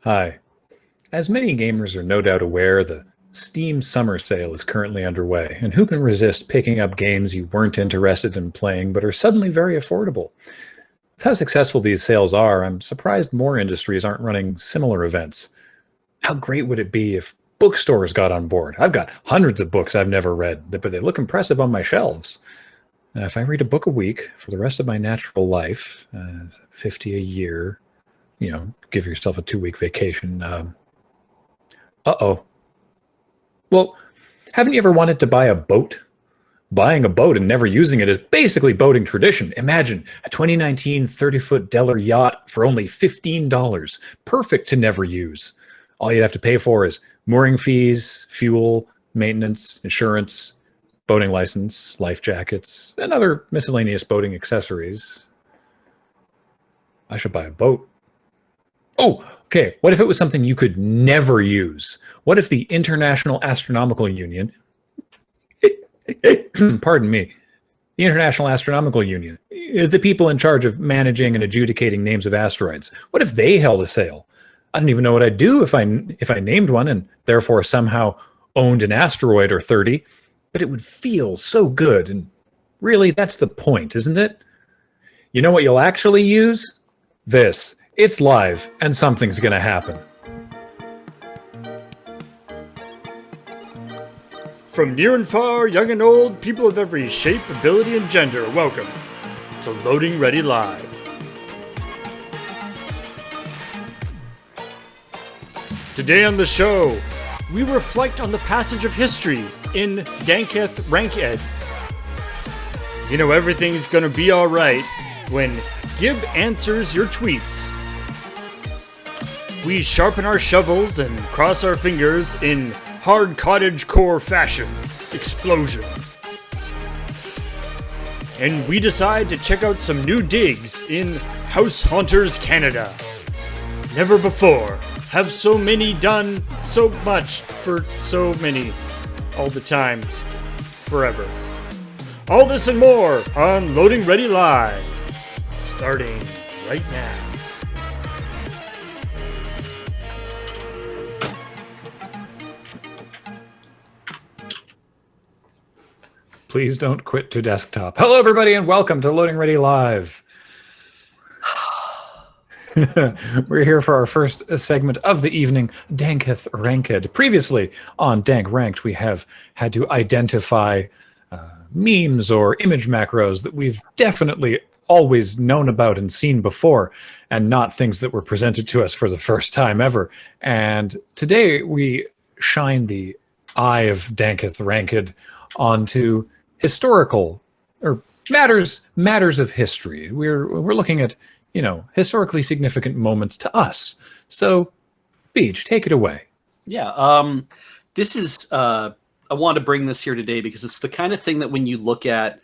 Hi. As many gamers are no doubt aware, the Steam Summer Sale is currently underway, and who can resist picking up games you weren't interested in playing but are suddenly very affordable? With how successful these sales are, I'm surprised more industries aren't running similar events. How great would it be if bookstores got on board? I've got hundreds of books I've never read, but they look impressive on my shelves. If I read a book a week for the rest of my natural life, 50 a year, give yourself a 2-week vacation. Uh-oh. Well, haven't you ever wanted to buy a boat? Buying a boat and never using it is basically boating tradition. Imagine a 2019 30-foot Deller yacht for only $15. Perfect to never use. All you'd have to pay for is mooring fees, fuel, maintenance, insurance, boating license, life jackets, and other miscellaneous boating accessories. I should buy a boat. Oh, okay. What if it was something you could never use? What if the International Astronomical Union, pardon me, the International Astronomical Union, the people in charge of managing and adjudicating names of asteroids, what if they held a sale? I don't even know what I'd do if I named one and therefore somehow owned an asteroid or 30, but it would feel so good. And really, that's the point, isn't it? You know what you'll actually use? This. It's live, and something's going to happen. From near and far, young and old, people of every shape, ability, and gender, welcome to Loading Ready Live. Today on the show, we reflect on the passage of history in Danketh Rank-ed. You know everything's gonna be alright when Gibb answers your tweets. We sharpen our shovels and cross our fingers in HardCottageCore fashion. Explosion. And we decide to check out some new digs in House Haunters Canada. Never before have so many done so much for so many all the time, forever. All this and more on Loading Ready Live, starting right now. Please don't quit to desktop. Hello, everybody, and welcome to Loading Ready Live. We're here for our first segment of the evening, Danketh Rank-ed. Previously on Dank Ranked, we have had to identify memes or image macros that we've definitely always known about and seen before, and not things that were presented to us for the first time ever. And today we shine the eye of Danketh Rank-ed onto historical or matters of history. We're looking at, historically significant moments to us. So, Beach, take it away. Yeah, this is I want to bring this here today because it's the kind of thing that when you look at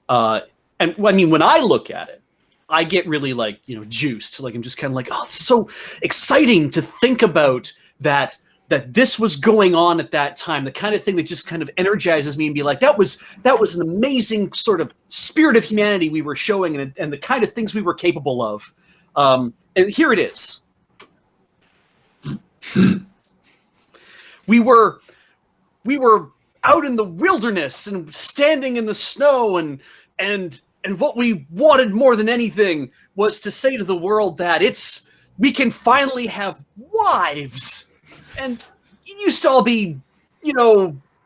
when I look at it, I get really juiced. Like I'm just kind of like, oh, it's so exciting to think about that this was going on at that time, the kind of thing that just kind of energizes me and be like, that was an amazing sort of spirit of humanity we were showing and the kind of things we were capable of. And here it is. We were out in the wilderness and standing in the snow and what we wanted more than anything was to say to the world that we can finally have wives. And it used to all be,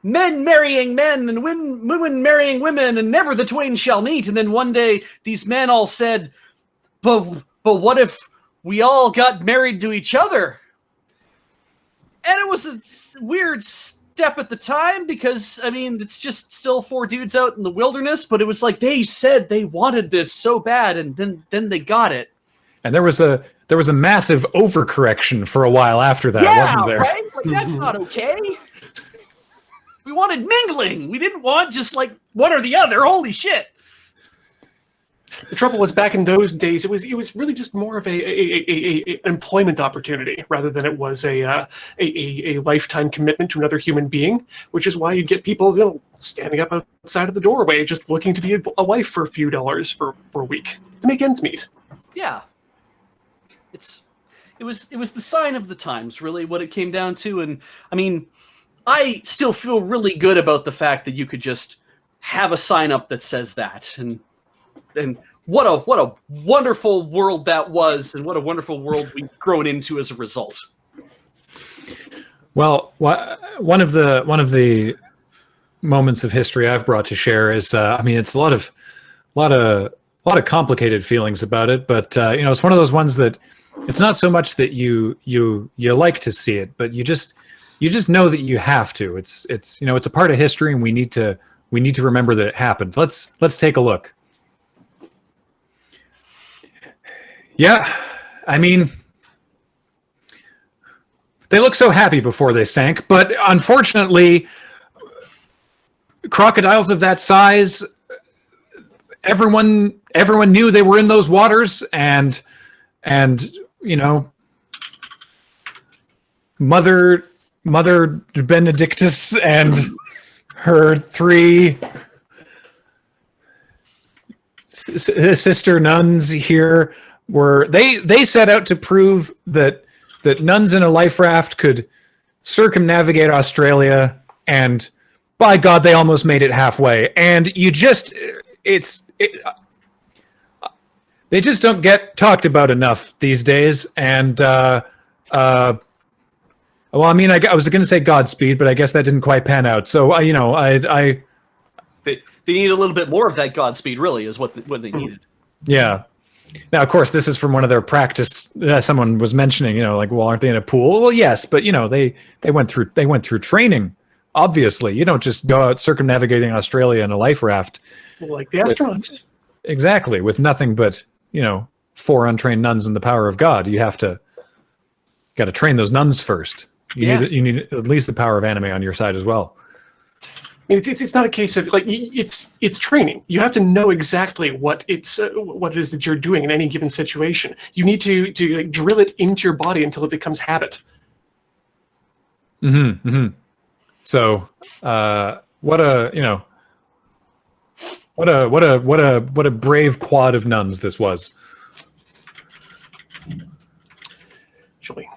men marrying men and women marrying women, and never the twain shall meet. And then one day, these men all said, but what if we all got married to each other? And it was a weird step at the time because, it's just still 4 dudes out in the wilderness. But it was like they said they wanted this so bad, and then they got it. And there was a massive overcorrection for a while after that, wasn't there? Right? Like, that's not okay. We wanted mingling. We didn't want just one or the other. Holy shit. The trouble was, back in those days, it was really just more of a employment opportunity rather than it was a lifetime commitment to another human being, which is why you get people standing up outside of the doorway just looking to be a wife for a few dollars for a week to make ends meet. Yeah. it was the sign of the times, really, what it came down to. And I mean, I still feel really good about the fact that you could just have a sign up that says that. And what a wonderful world that was, and what a wonderful world we've grown into as a result. Well, one of the moments of history I've brought to share is, I mean, it's a lot of complicated feelings about it, but you know, it's one of those ones that it's not so much that you like to see it, but you just know that you have to. It's you know, it's a part of history, and we need to remember that it happened. Let's take a look. Yeah, I mean, they look so happy before they sank, but unfortunately, crocodiles of that size, everyone knew they were in those waters, and you know, Mother Benedictus and her 3 sister nuns here they set out to prove that nuns in a life raft could circumnavigate Australia, and by God, they almost made it halfway. And they just don't get talked about enough these days. And well, I mean, I was going to say Godspeed, but I guess that didn't quite pan out. So you know, they need a little bit more of that Godspeed. Really, is what they needed. Yeah. Now, of course, this is from one of their practice. Someone was mentioning, you know, like, well, aren't they in a pool? Well, yes, but you know, they went through training. Obviously, you don't just go out circumnavigating Australia in a life raft. Well, like the astronauts. Exactly, with nothing but, you know, 4 untrained nuns and the power of God. You got to train those nuns first. You need at least the power of anime on your side as well. I mean, it's not a case of like it's training. You have to know exactly what it is that you're doing in any given situation. You need to like drill it into your body until it becomes habit. Mm-hmm. Mm-hmm. So, what a brave quad of nuns this was. Actually.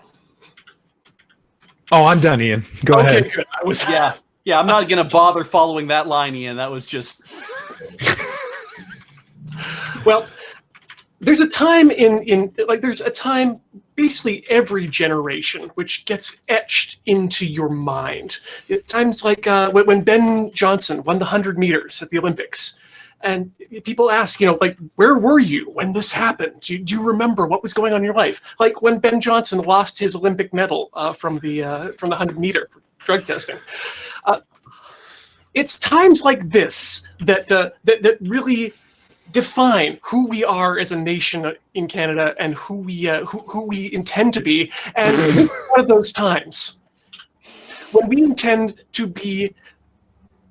Oh, I'm done, Ian. Go ahead. Good. I was. Yeah, I'm not going to bother following that line, Ian. That was just... Well, there's a time there's a time basically every generation which gets etched into your mind. Times like when Ben Johnson won the 100 meters at the Olympics. And people ask, you know, like, where were you when this happened? Do you remember what was going on in your life? Like when Ben Johnson lost his Olympic medal from the 100 meter drug testing. It's times like this that really define who we are as a nation in Canada and who we intend to be. And this is one of those times when we intend to be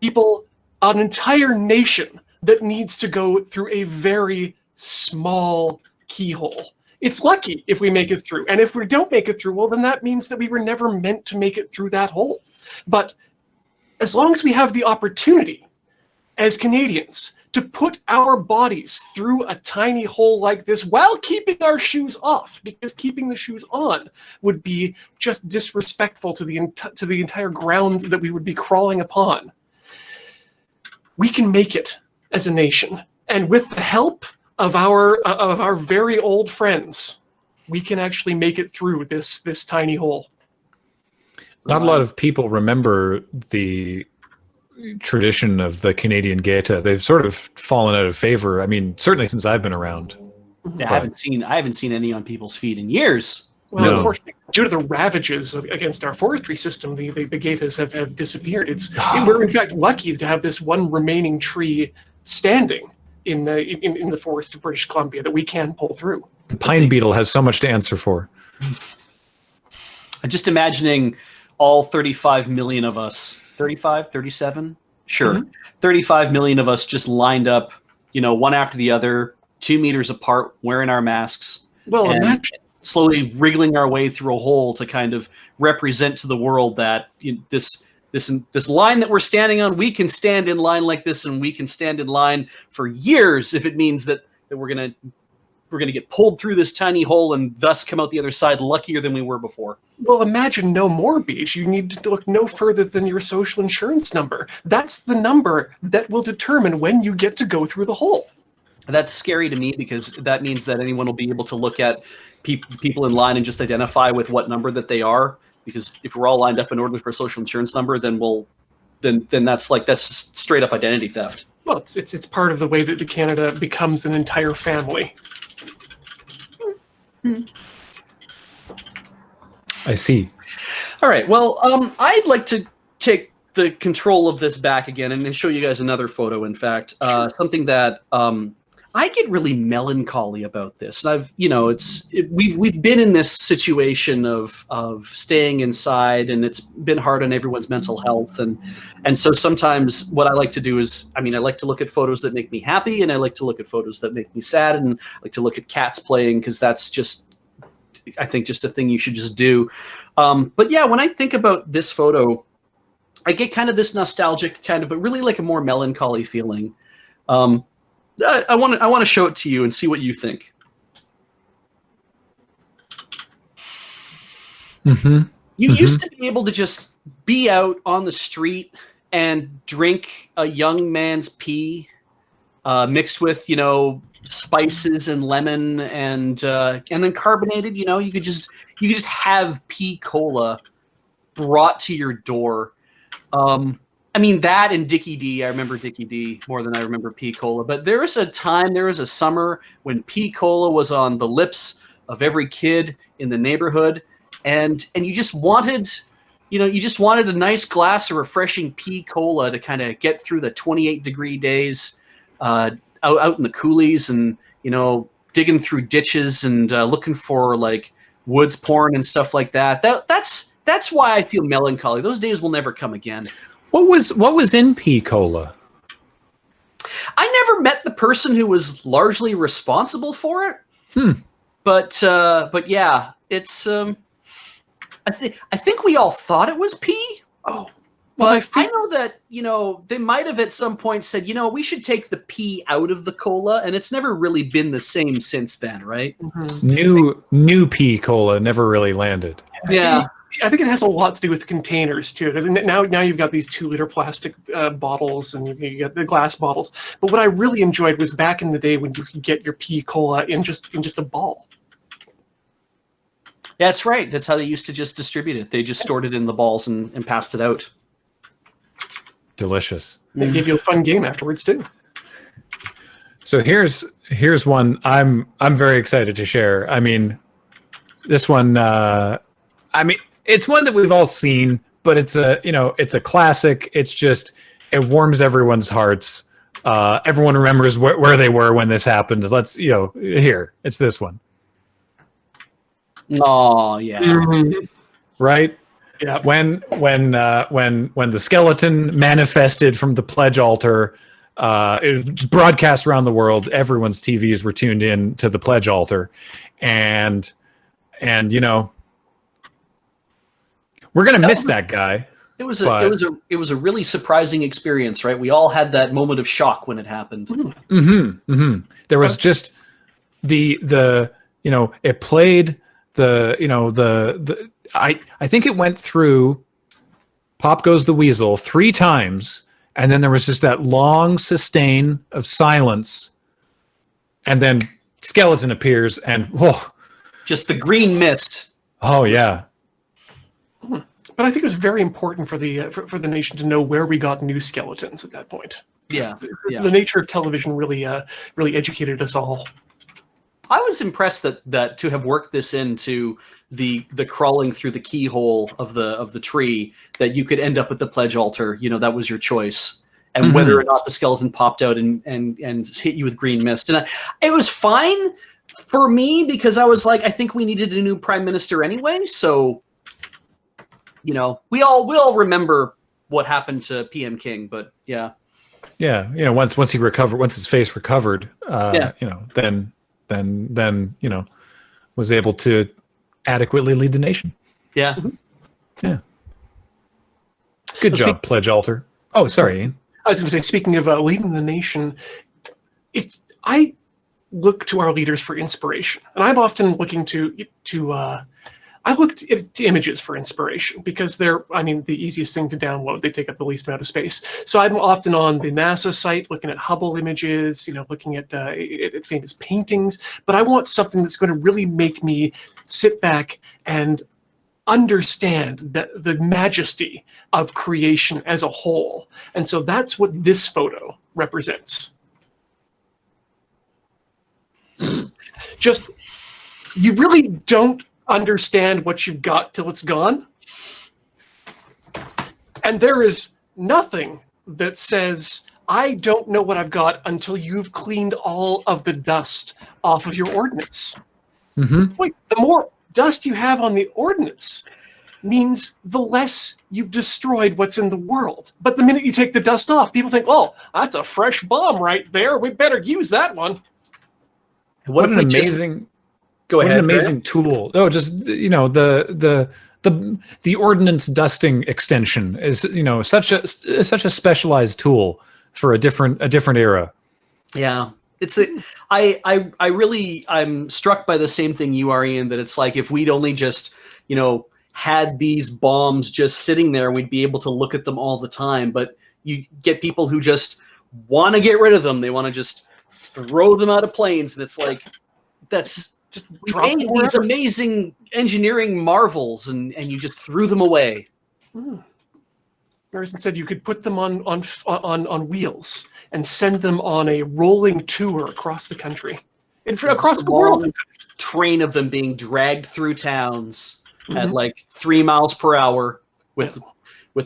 people, an entire nation that needs to go through a very small keyhole. It's lucky if we make it through. And if we don't make it through, well, then that means that we were never meant to make it through that hole. But as long as we have the opportunity as Canadians to put our bodies through a tiny hole like this while keeping our shoes off, because keeping the shoes on would be just disrespectful to the entire ground that we would be crawling upon, we can make it as a nation. And with the help of our very old friends, we can actually make it through this tiny hole. Not a lot of people remember the tradition of the Canadian Gaeta. They've sort of fallen out of favor. I mean, certainly since I've been around. Yeah, I haven't seen any on people's feet in years. Well, No. Unfortunately, due to the ravages against our forestry system, the Gaetas have disappeared. We're in fact lucky to have this one remaining tree standing in the forest of British Columbia that we can pull through. The pine beetle has so much to answer for. I'm just imagining all 35 million of us, 35, 37? Sure. Mm-hmm. 35 million of us just lined up, you know, one after the other, 2 meters apart, wearing our masks. Well, and imagine. Slowly wriggling our way through a hole to kind of represent to the world that, you know, this line that we're standing on, we can stand in line like this, and we can stand in line for years if it means that we're going to gonna get pulled through this tiny hole and thus come out the other side luckier than we were before. Well, imagine no more, Beach. You need to look no further than your social insurance number. That's the number that will determine when you get to go through the hole. That's scary to me because that means that anyone will be able to look at people in line and just identify with what number that they are. Because if we're all lined up in order for a social insurance number, then that's straight up identity theft. Well, it's part of the way that the Canada becomes an entire family. I see. All right. Well, I'd like to take the control of this back again and show you guys another photo. In fact, something that I get really melancholy about this. We've been in this situation of staying inside, and it's been hard on everyone's mental health. And so sometimes what I like to do is, I like to look at photos that make me happy, and I like to look at photos that make me sad, and I like to look at cats playing because that's just, I think, just a thing you should just do. But yeah, when I think about this photo, I get kind of this nostalgic kind of, but really like a more melancholy feeling. I want to show it to you and see what you think. Mm-hmm. You used to be able to just be out on the street and drink a young man's pee mixed with, spices and lemon and then carbonated. You could just have pea cola brought to your door. That and Dickie D. I remember Dickie D more than I remember pea cola. But there was a summer when pea cola was on the lips of every kid in the neighborhood, and you just wanted, a nice glass of refreshing pea cola to kind of get through the 28-degree days out in the coulees, and digging through ditches and looking for like woods porn and stuff like that. That's why I feel melancholy. Those days will never come again. What was in pea cola? I never met the person who was largely responsible for it. But yeah, it's I think we all thought it was pea. Oh, but I know that they might have at some point said we should take the pea out of the cola, and it's never really been the same since then, right? Mm-hmm. New pea cola never really landed. Yeah. I think it has a lot to do with containers too. Because now you've got these 2-liter plastic bottles, and you got the glass bottles. But what I really enjoyed was back in the day when you could get your pea cola in just a ball. Yeah, that's right. That's how they used to just distribute it. They just stored it in the balls and passed it out. Delicious. They gave you a fun game afterwards too. So here's one I'm very excited to share. This one. It's one that we've all seen, but it's a classic. It's just, it warms everyone's hearts. Everyone remembers where they were when this happened. Here, it's this one. Oh yeah. Mm-hmm. Right? Yeah. When the skeleton manifested from the pledge altar, it was broadcast around the world. Everyone's TVs were tuned in to the pledge altar, and we're gonna miss that guy. It was a really surprising experience, right? We all had that moment of shock when it happened. Mm-hmm. Mm-hmm. There was just it played I think it went through Pop Goes the Weasel 3 times, and then there was just that long sustain of silence, and then skeleton appears, and just the green mist. Oh yeah. But I think it was very important for the nation to know where we got new skeletons at that point. Yeah, The nature of television really educated us all. I was impressed that to have worked this into the crawling through the keyhole of the tree, that you could end up at the pledge altar. That was your choice, and whether or not the skeleton popped out and hit you with green mist. And it was fine for me because I was like, I think we needed a new prime minister anyway, so. We all remember what happened to PM King, but yeah. Yeah, once he recovered, once his face recovered, then was able to adequately lead the nation. Yeah. Mm-hmm. Yeah. Good job, pledge altar. Oh, sorry, Ian. I was going to say, speaking of leading the nation, look to our leaders for inspiration, and I'm often looking I looked to images for inspiration because they're, the easiest thing to download. They take up the least amount of space. So I'm often on the NASA site looking at Hubble images, looking at famous paintings. But I want something that's going to really make me sit back and understand the majesty of creation as a whole. And so that's what this photo represents. Just, you really don't understand what you've got till it's gone. And there is nothing that says, I don't know what I've got until you've cleaned all of the dust off of your ordnance. Mm-hmm. Wait, the more dust you have on the ordnance means the less you've destroyed what's in the world. But the minute you take the dust off, people think, oh, that's a fresh bomb right there. We better use that one. What an amazing... Go ahead. What an amazing tool! No, just the ordnance dusting extension is such a specialized tool for a different era. Yeah, I'm struck by the same thing you are, Ian. That it's like if we'd only just had these bombs just sitting there, we'd be able to look at them all the time. But you get people who just want to get rid of them. They want to just throw them out of planes, and it's like that's. Just made these amazing engineering marvels, and you just threw them away. Harrison said you could put them on wheels and send them on a rolling tour across the country, across the world. Train of them being dragged through towns at like 3 miles per hour with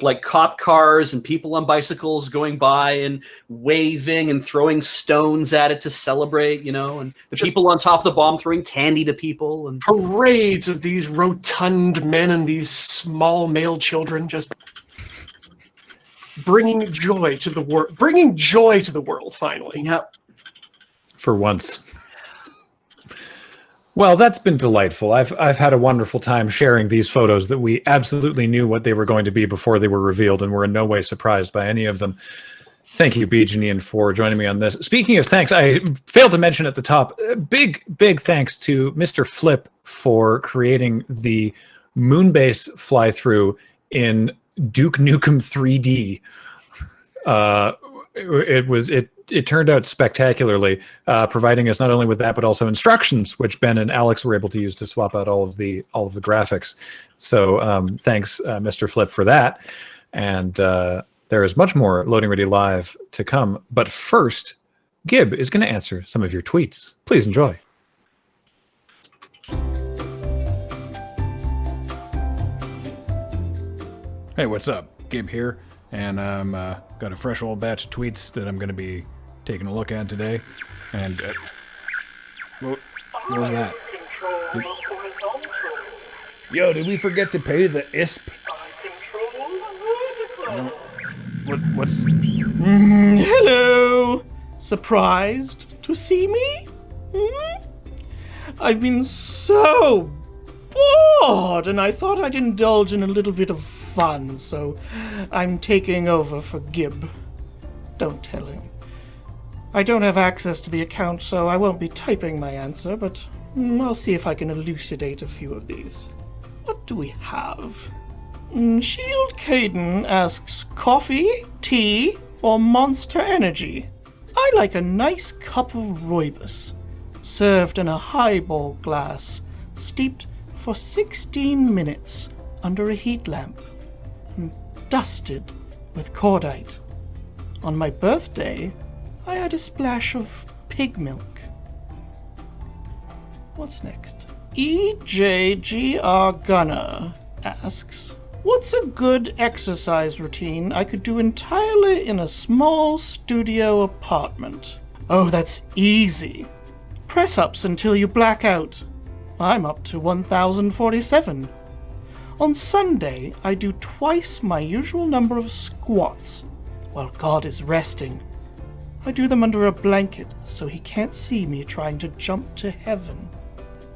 like cop cars and people on bicycles going by and waving and throwing stones at it to celebrate, and the people on top of the bomb throwing candy to people, and parades of these rotund men and these small male children just bringing joy to the world finally. Yep. For once. Well, that's been delightful. I've had a wonderful time sharing these photos that we absolutely knew what they were going to be before they were revealed, and we're in no way surprised by any of them. Thank you, Beej and Ian, for joining me on this. Speaking of thanks, I failed to mention at the top, big thanks to Mr. Flip for creating the Moonbase fly-through in Duke Nukem 3D. It turned out spectacularly, providing us not only with that but also instructions, which Ben and Alex were able to use to swap out all of the graphics. So thanks, Mr. Flip, for that. And there is much more Loading Ready Live to come. But first, Gibb is going to answer some of your tweets. Please enjoy. Hey, what's up? Gibb here, and I'm got a fresh old batch of tweets that I'm going to be taking a look at today. And what was that? Yo, did we forget to pay the ISP? What's? Hello. Surprised to see me? I've been so bored, and I thought I'd indulge in a little bit of fun, so I'm taking over for Gibb. Don't tell him. I don't have access to the account, so I won't be typing my answer, but I'll see if I can elucidate a few of these. What do we have? Shield Caden asks, coffee, tea, or Monster Energy? I like a nice cup of rooibos, served in a highball glass, steeped for 16 minutes under a heat lamp, and dusted with cordite. On my birthday, I had a splash of pig milk. What's next? EJGR Gunner asks, what's a good exercise routine I could do entirely in a small studio apartment? Oh, that's easy. Press-ups until you black out. I'm up to 1,047. On Sunday, I do twice my usual number of squats while God is resting. I do them under a blanket so he can't see me trying to jump to heaven.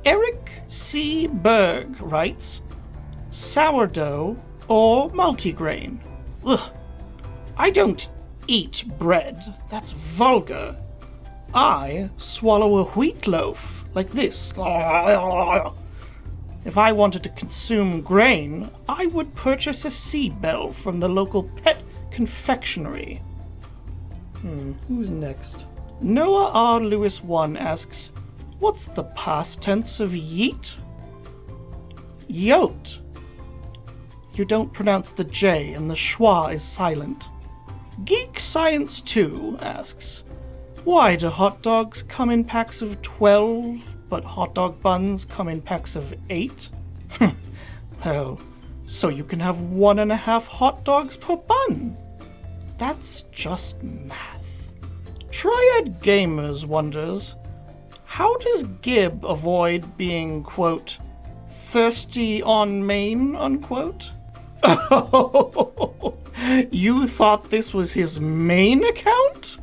Eric C. Berg writes, sourdough or multigrain? Ugh, I don't eat bread. That's vulgar. I swallow a wheat loaf like this. If I wanted to consume grain, I would purchase a seed bell from the local pet confectionery. Who's next? Noah R. Lewis 1 asks, what's the past tense of yeet? Yote. You don't pronounce the J and the schwa is silent. Geek Science 2 asks, why do hot dogs come in packs of 12, but hot dog buns come in packs of 8? Hell, so you can have 1.5 hot dogs per bun. That's just math. Triad Gamers wonders, how does Gibb avoid being, quote, thirsty on main, unquote? Oh, you thought this was his main account?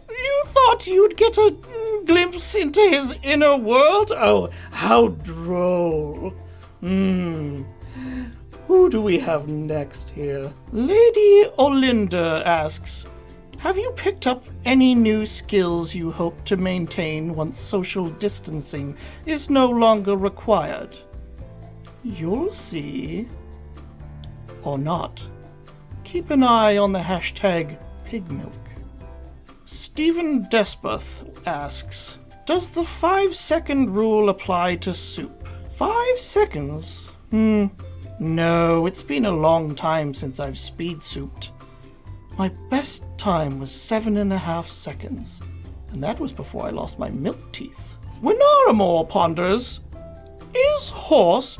You thought you'd get a glimpse into his inner world? Oh, how droll. Who do we have next here? Lady Olinda asks, have you picked up any new skills you hope to maintain once social distancing is no longer required? You'll see. Or not. Keep an eye on the hashtag pigmilk. Stephen Despeth asks, does the 5-second rule apply to soup? 5 seconds? No, it's been a long time since I've speed souped. My best time was 7.5 seconds, and that was before I lost my milk teeth. Winaramore ponders, is horse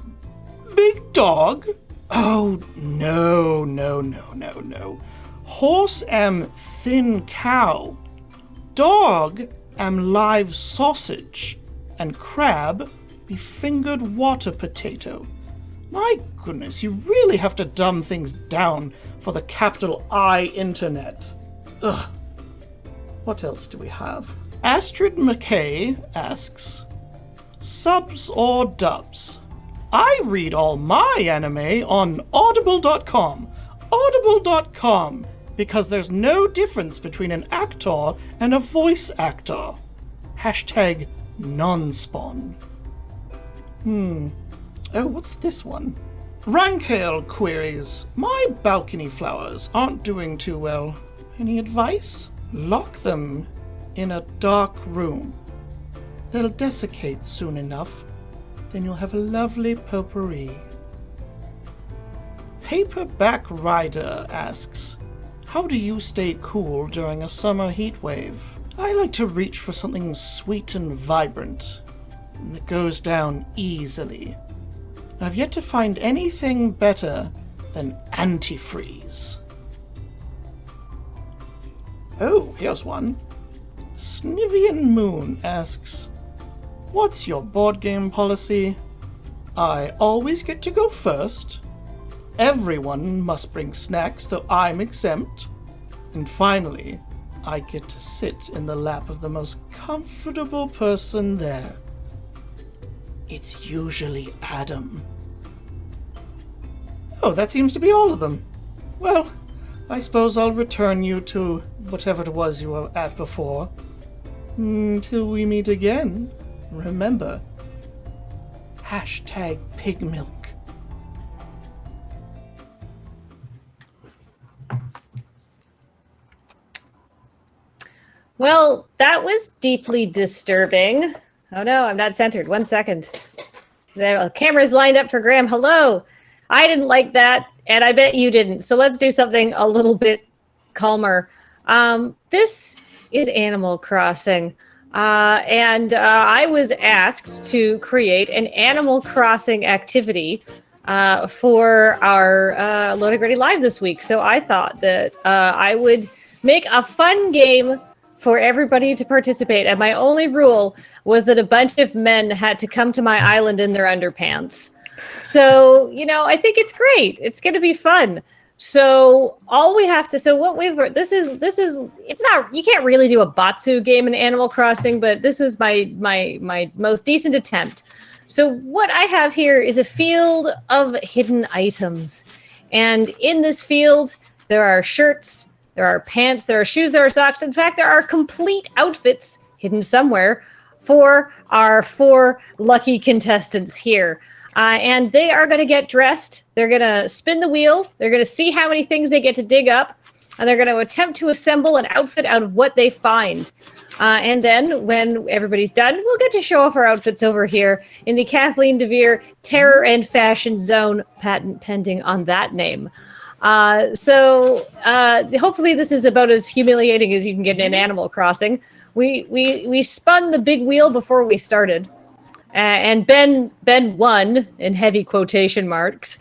big dog? Oh, no. Horse am thin cow. Dog am live sausage. And crab be fingered water potato. My goodness, you really have to dumb things down for the capital I internet. Ugh. What else do we have? Astrid McKay asks, subs or dubs? I read all my anime on audible.com. Audible.com, because there's no difference between an actor and a voice actor. Hashtag non-spawn. Oh, what's this one? Rank-ed queries, my balcony flowers aren't doing too well. Any advice? Lock them in a dark room. They'll desiccate soon enough. Then you'll have a lovely potpourri. Paperback Rider asks, how do you stay cool during a summer heat wave? I like to reach for something sweet and vibrant, and that goes down easily. I've yet to find anything better than antifreeze. Oh, here's one. Snivian Moon asks, what's your board game policy? I always get to go first. Everyone must bring snacks, though I'm exempt. And finally, I get to sit in the lap of the most comfortable person there. It's usually Adam. Oh, that seems to be all of them. Well, I suppose I'll return you to whatever it was you were at before. Till we meet again, remember, hashtag pigmilk. Well, that was deeply disturbing. Oh no, I'm not centered. 1 second. The camera's lined up for Graham. Hello. I didn't like that, and I bet you didn't. So let's do something a little bit calmer. This is Animal Crossing. And I was asked to create an Animal Crossing activity for our Loading Ready Live this week. So I thought that I would make a fun game for everybody to participate. And my only rule was that a bunch of men had to come to my island in their underpants. So, you know, I think it's great. It's going to be fun. So all we have to, so what we've, this is, it's not, you can't really do a Batsu game in Animal Crossing, but this is my most decent attempt. So what I have here is a field of hidden items. And in this field, there are shirts, there are pants, there are shoes, there are socks. In fact, there are complete outfits hidden somewhere for our 4 lucky contestants here. And they are going to get dressed. They're going to spin the wheel. They're going to see how many things they get to dig up. And they're going to attempt to assemble an outfit out of what they find. And then when everybody's done, we'll get to show off our outfits over here in the Kathleen DeVere Terror and Fashion Zone, patent pending on that name. So hopefully this is about as humiliating as you can get in Animal Crossing. We spun the big wheel before we started. And Ben won in heavy quotation marks.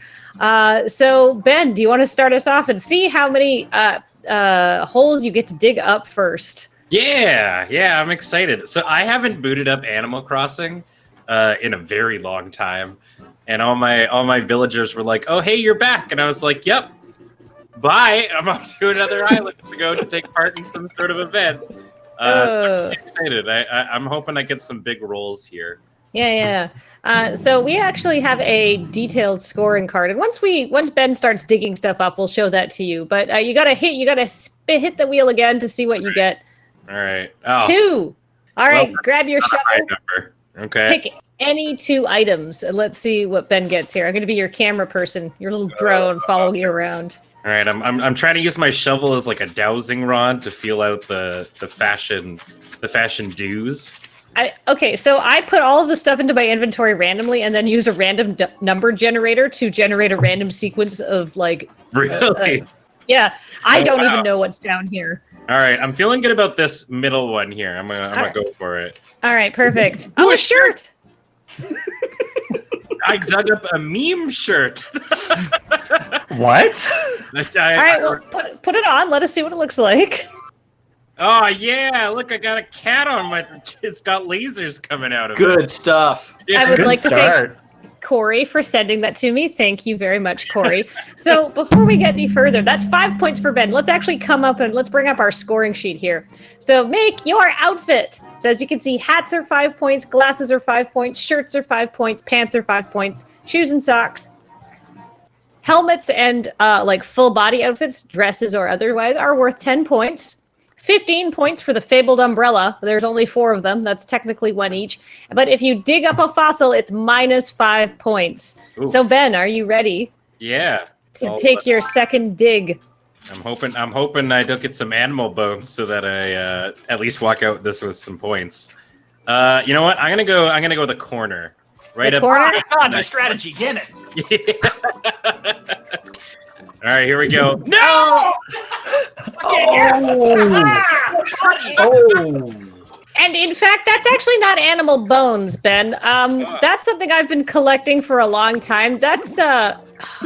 So Ben, do you want to start us off and see how many holes you get to dig up first? Yeah, I'm excited. So I haven't booted up Animal Crossing in a very long time, and all my villagers were like, "Oh, hey, you're back," and I was like, "Yep, bye. I'm off to another island to go to take part in some sort of event." I'm excited. I'm hoping I get some big rolls here. Yeah. So we actually have a detailed scoring card, and once Ben starts digging stuff up, we'll show that to you. But you gotta hit the wheel again to see what you get. All right. Oh. 2. All right. Grab your shovel. Okay. Pick any 2 items, and let's see what Ben gets here. I'm going to be your camera person, your little drone, follow you around. All right. I'm trying to use my shovel as like a dowsing rod to feel out the fashion dues. Okay, so I put all of the stuff into my inventory randomly, and then used a random number generator to generate a random sequence of like. Really? Yeah, I don't even know what's down here. All right, I'm feeling good about this middle one here. I'm gonna go for it. All right, perfect. Oh, a shirt. I dug up a meme shirt. What? All right, well, put it on. Let us see what it looks like. Oh yeah, look, I got a cat on my. It's got lasers coming out of it. Good stuff. Yeah. I would Good like start. to thank Corey for sending that to me. Thank you very much, Corey. So before we get any further, that's 5 points for Ben. Let's actually come up and let's bring up our scoring sheet here. So make your outfit. So as you can see, hats are 5 points, glasses are 5 points, shirts are 5 points, pants are 5 points, shoes and socks. Helmets and like full body outfits, dresses or otherwise, are worth 10 points. 15 points for the fabled umbrella. There's only 4 of them. That's technically 1 each. But if you dig up a fossil, it's minus 5 points. Ooh. So Ben, are you ready? Yeah. To take your second dig? I'm hoping I don't get some animal bones so that I at least walk out this with some points. You know what? I'm gonna go the corner. Right The up. corner? Oh my God, my strategy, damn it. Yeah. All right, here we go. No! Oh. And in fact, that's actually not animal bones, Ben. That's something I've been collecting for a long time. That's I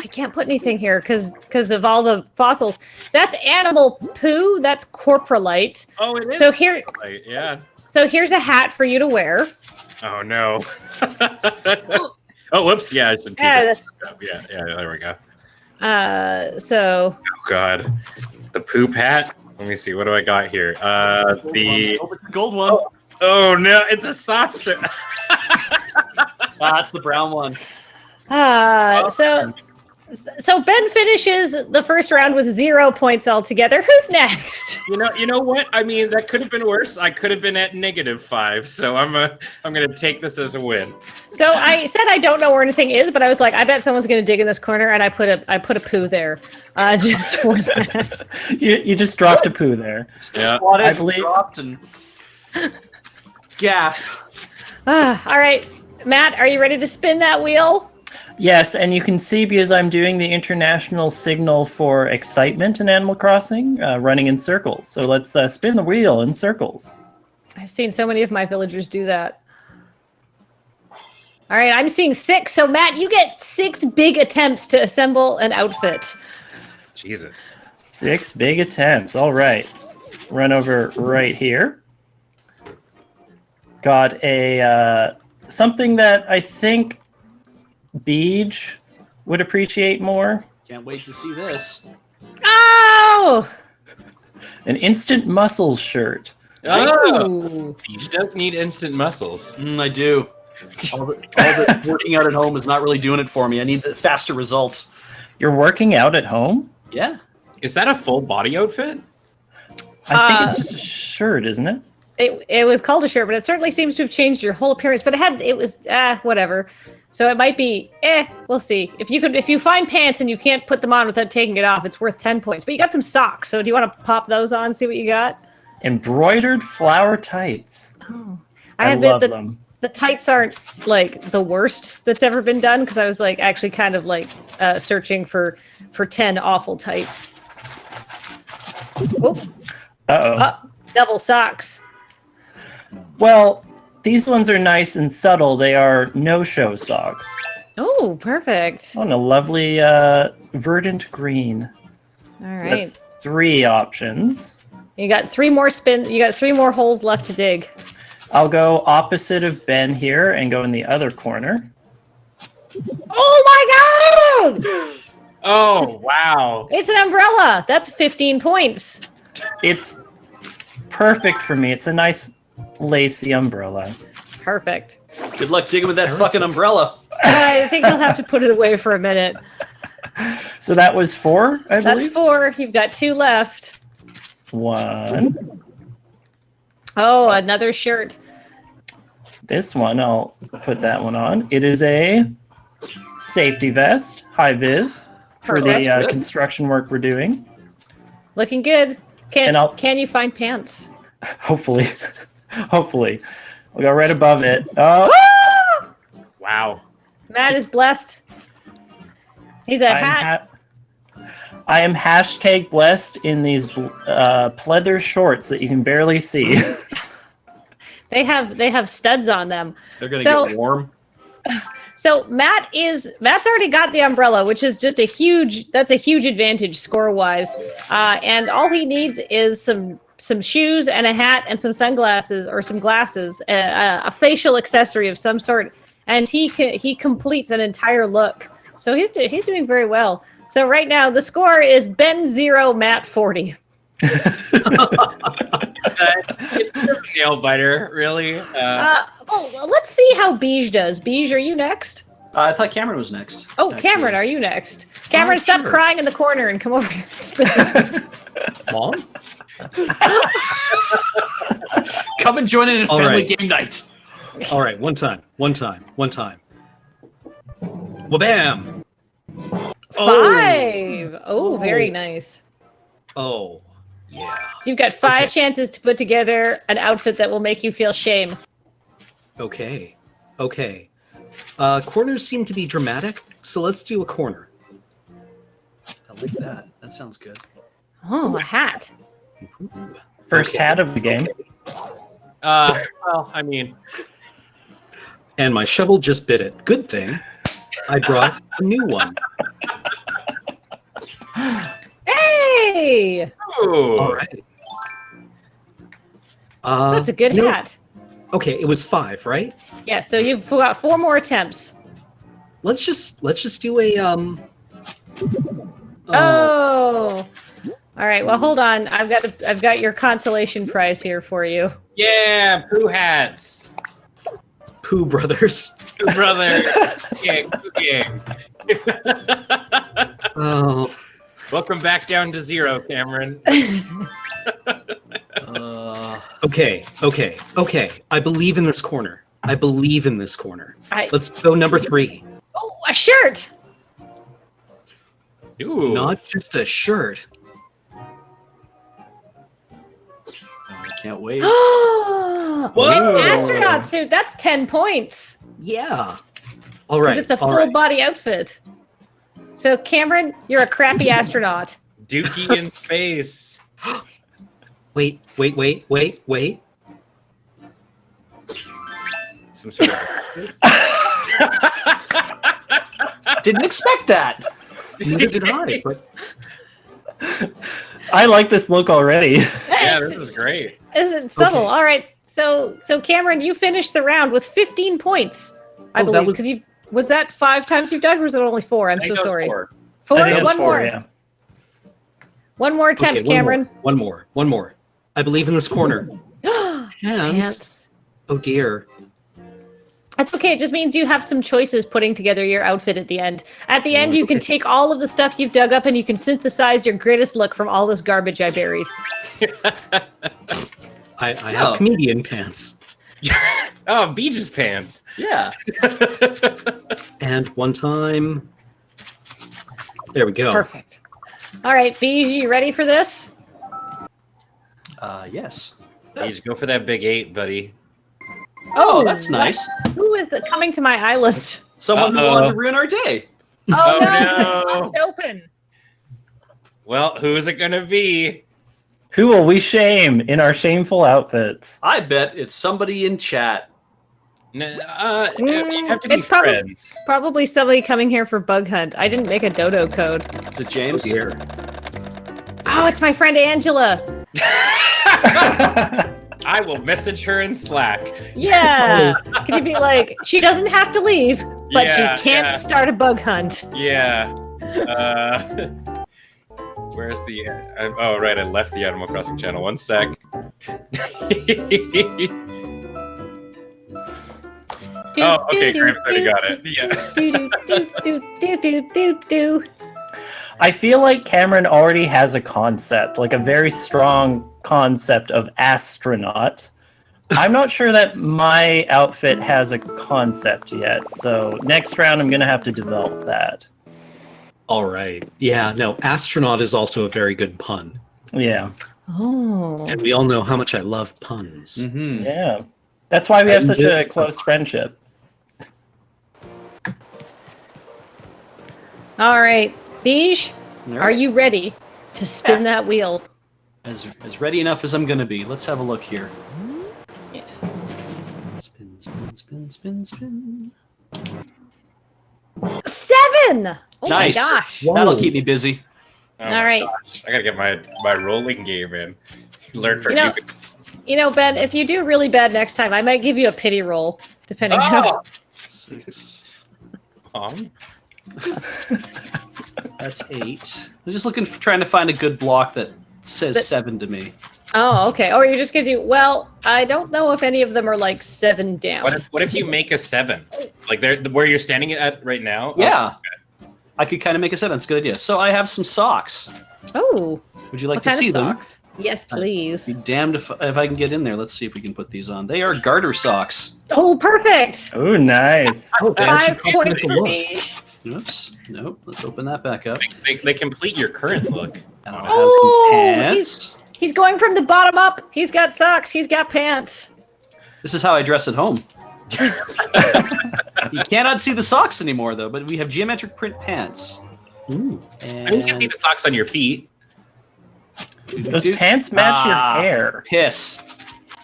can't put anything here because of all the fossils. That's animal poo. That's coprolite. Oh, it is. So here, Right, yeah. so here's a hat for you to wear. Oh no. Oh, whoops. Yeah, I should keep Yeah, it. Yeah, there we go. So Oh god. The poop hat. Let me see. What do I got here? The gold one. Oh no, it's a soft serve. That's the brown one. So Ben finishes the first round with 0 points altogether. Who's next? You know what? I mean, that could have been worse. I could have been at -5. So I'm gonna take this as a win. So I said I don't know where anything is, but I was like, I bet someone's gonna dig in this corner, and I put a poo there, just for that. You just dropped a poo there. Yeah. Squatted, I believe- dropped, and gasp. All right, Matt, are you ready to spin that wheel? Yes, and you can see because I'm doing the international signal for excitement in Animal Crossing, running in circles. So let's spin the wheel in circles. I've seen so many of my villagers do that. All right, I'm seeing 6. So Matt, you get 6 big attempts to assemble an outfit. Jesus. 6 big attempts. All right. Run over right here. Got a something that I think Beej would appreciate more. Can't wait to see this. Oh! An instant muscles shirt. Oh, Peach does need instant muscles. I do. All the working out at home is not really doing it for me. I need the faster results. You're working out at home? Yeah. Is that a full body outfit? I think it's just a shirt, isn't it? It was called a shirt, but it certainly seems to have changed your whole appearance. But it was whatever. So it might be we'll see. If you find pants and you can't put them on without taking it off, it's worth 10 points. But you got some socks, so do you want to pop those on? See what you got? Embroidered flower tights. Oh, I love them. The tights aren't like the worst that's ever been done because I was like actually kind of like searching for 10 awful tights. Oh. Double socks. Well, these ones are nice and subtle. They are no-show socks. Oh, perfect. On a lovely verdant green. All right. So that's 3 options. You got 3 more You got 3 more holes left to dig. I'll go opposite of Ben here and go in the other corner. Oh my god! Oh, wow. It's an umbrella. That's 15 points. It's perfect for me. It's a nice lacy umbrella. Perfect. Good luck digging with that fucking umbrella. I think you'll have to put it away for a minute. So that was 4, I believe? That's 4. You've got 2 left. 1. Oh, another shirt. This one, I'll put that one on. It is a safety vest, high vis, for the construction work we're doing. Looking good. Can you find pants? Hopefully. Hopefully. We'll go right above it. Oh! Wow. Matt is blessed. He's a hat. I am hashtag blessed in these pleather shorts that you can barely see. They have studs on them. They're gonna get warm. So Matt's already got the umbrella, which is just a huge advantage score wise. And all he needs is some shoes and a hat and some sunglasses or some glasses, a facial accessory of some sort, and he completes an entire look. So he's doing very well. So right now the score is Ben 0, Matt 40. It's a nail biter, really. Let's see how Beige does. Beige, are you next? I thought Cameron was next. Oh, actually. Cameron, are you next? Cameron, stop crying in the corner and come over here and spin this. Mom? Come and join in a family game night. All right, one time. Wha-bam! 5. Oh, very nice. Oh, yeah. So you've got 5 chances to put together an outfit that will make you feel shame. Okay. Corners seem to be dramatic, so let's do a corner. I like that. That sounds good. Oh, a hat. First hat of the game. Well, I mean... And my shovel just bit it. Good thing I brought a new one. Hey! Ooh. All right. That's a good hat. Okay, it was 5, right? Yeah, so you've got 4 more attempts. Let's just do a Oh. All right. Well, hold on. I've got your consolation prize here for you. Yeah, poo hats. Pooh Brothers. Pooh Brothers. Gang. Oh. Welcome back down to 0, Cameron. Okay. I believe in this corner. Let's go number 3. Oh, a shirt. Ooh. Not just a shirt. I can't wait. An astronaut suit. That's 10 points. Yeah. All right. Because it's a full body outfit. So, Cameron, you're a crappy astronaut. Dookie in space. Wait. Some sort of... Didn't expect that. Neither did I, but... I like this look already. Yeah, this is great. Isn't subtle. Okay. All right. So Cameron, you finished the round with 15 points, I believe. Because was that 5 times you've dug, or was it only 4? I'm so sorry. 4. 4? I think One more. Yeah. One more attempt, Cameron. One more. I believe in this corner. Pants. Oh dear. That's okay. It just means you have some choices putting together your outfit at the end. At the end, you can take all of the stuff you've dug up and you can synthesize your greatest look from all this garbage I buried. I have comedian pants. Oh, Beach's pants. Yeah. And one time... There we go. Perfect. All right, Beej, you ready for this? Yes. Beach, go for that big 8, buddy. Oh, that's nice. Who is coming to my island? Someone who wanted to ruin our day. Oh, Oh, no, 'cause no. it's locked open. Well, who is it going to be? Who will we shame in our shameful outfits? I bet it's somebody in chat. You have to be It's friends. probably somebody coming here for bug hunt. I didn't make a dodo code. Is it James? Oh, dear. Oh, it's my friend Angela. I will message her in Slack. Yeah. Can you be like, she doesn't have to leave, but Yeah, she can't yeah. start a bug hunt. Yeah. Where's the... oh, right, I left the Animal Crossing channel. One sec. Oh, okay, Graves already got it. Yeah. Do. I feel like Cameron already has a concept, like a very strong concept of astronaut. I'm not sure that my outfit has a concept yet, so next round I'm going to have to develop that. All right. Yeah, no, astronaut is also a very good pun. Yeah. Oh. And we all know how much I love puns. Mm-hmm. Yeah. That's why we have such a close friendship. All right. Beej, All are right. you ready to spin that wheel? As ready enough as I'm going to be. Let's have a look here. Yeah. Spin, spin, spin, spin, spin. 7! Oh Nice. my gosh. That'll keep me busy. Oh All my right. gosh. I gotta get my rolling game in. Learn from You know- You know, Ben, if you do really bad next time, I might give you a pity roll, depending on... Oh! 6. That's 8. I'm just trying to find a good block that says 7 to me. Oh, okay. Or you're just going to do... Well, I don't know if any of them are like 7 down. What if you make a 7? Like where you're standing at right now? Yeah. I could kind of make a 7. It's a good idea. So I have some socks. Oh. Would you like What to kind see of them? socks? Yes, please. Be damned if I can get in there. Let's see if we can put these on. They are garter socks. Oh, perfect. Oh, nice. Oh, that should 5 take points a for look. me. Oops. Nope. Let's open that back up. They complete your current look. And I have Oh, some pants. He's going from the bottom up. He's got socks. He's got pants. This is how I dress at home. You cannot see the socks anymore, though, but we have geometric print pants. Ooh. And I mean, you can see the socks on your feet. Those pants match your hair. Piss.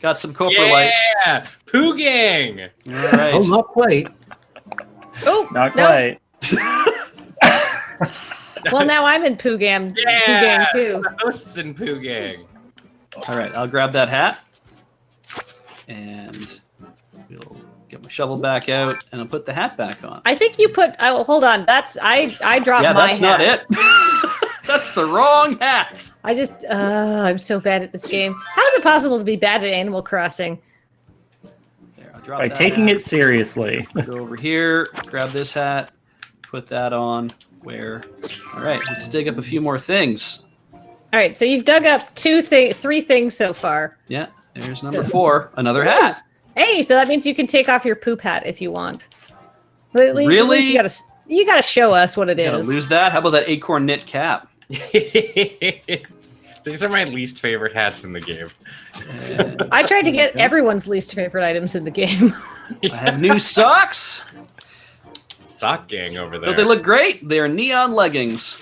Got some coprolite. Yeah! Poo Gang! All right. Oh, not quite. Oh, Not no. quite. Well, now I'm in Poo Gang, Yeah! Poo Gang too. Hosts in Poo Gang. All right, I'll grab that hat. And we'll get my shovel back out, and I'll put the hat back on. I think you put... Oh, hold on. I dropped Yeah, my that's hat. not it. That's the wrong hat. I just... I'm so bad at this game. How is it possible to be bad at Animal Crossing? There, I'll drop By that taking hat. it seriously. Go over here, grab this hat, put that on. Where? All right, let's dig up a few more things. All right, so you've dug up 3 things so far. Yeah, there's number 4, another hat. Hey, so that means you can take off your poop hat if you want. At least Really? You gotta show us what it Gotta is. lose that. How about that acorn knit cap? These are my least favorite hats in the game. I tried to get everyone's least favorite items in the game. I have new socks. Sock gang over there. Don't they look great? They are neon leggings.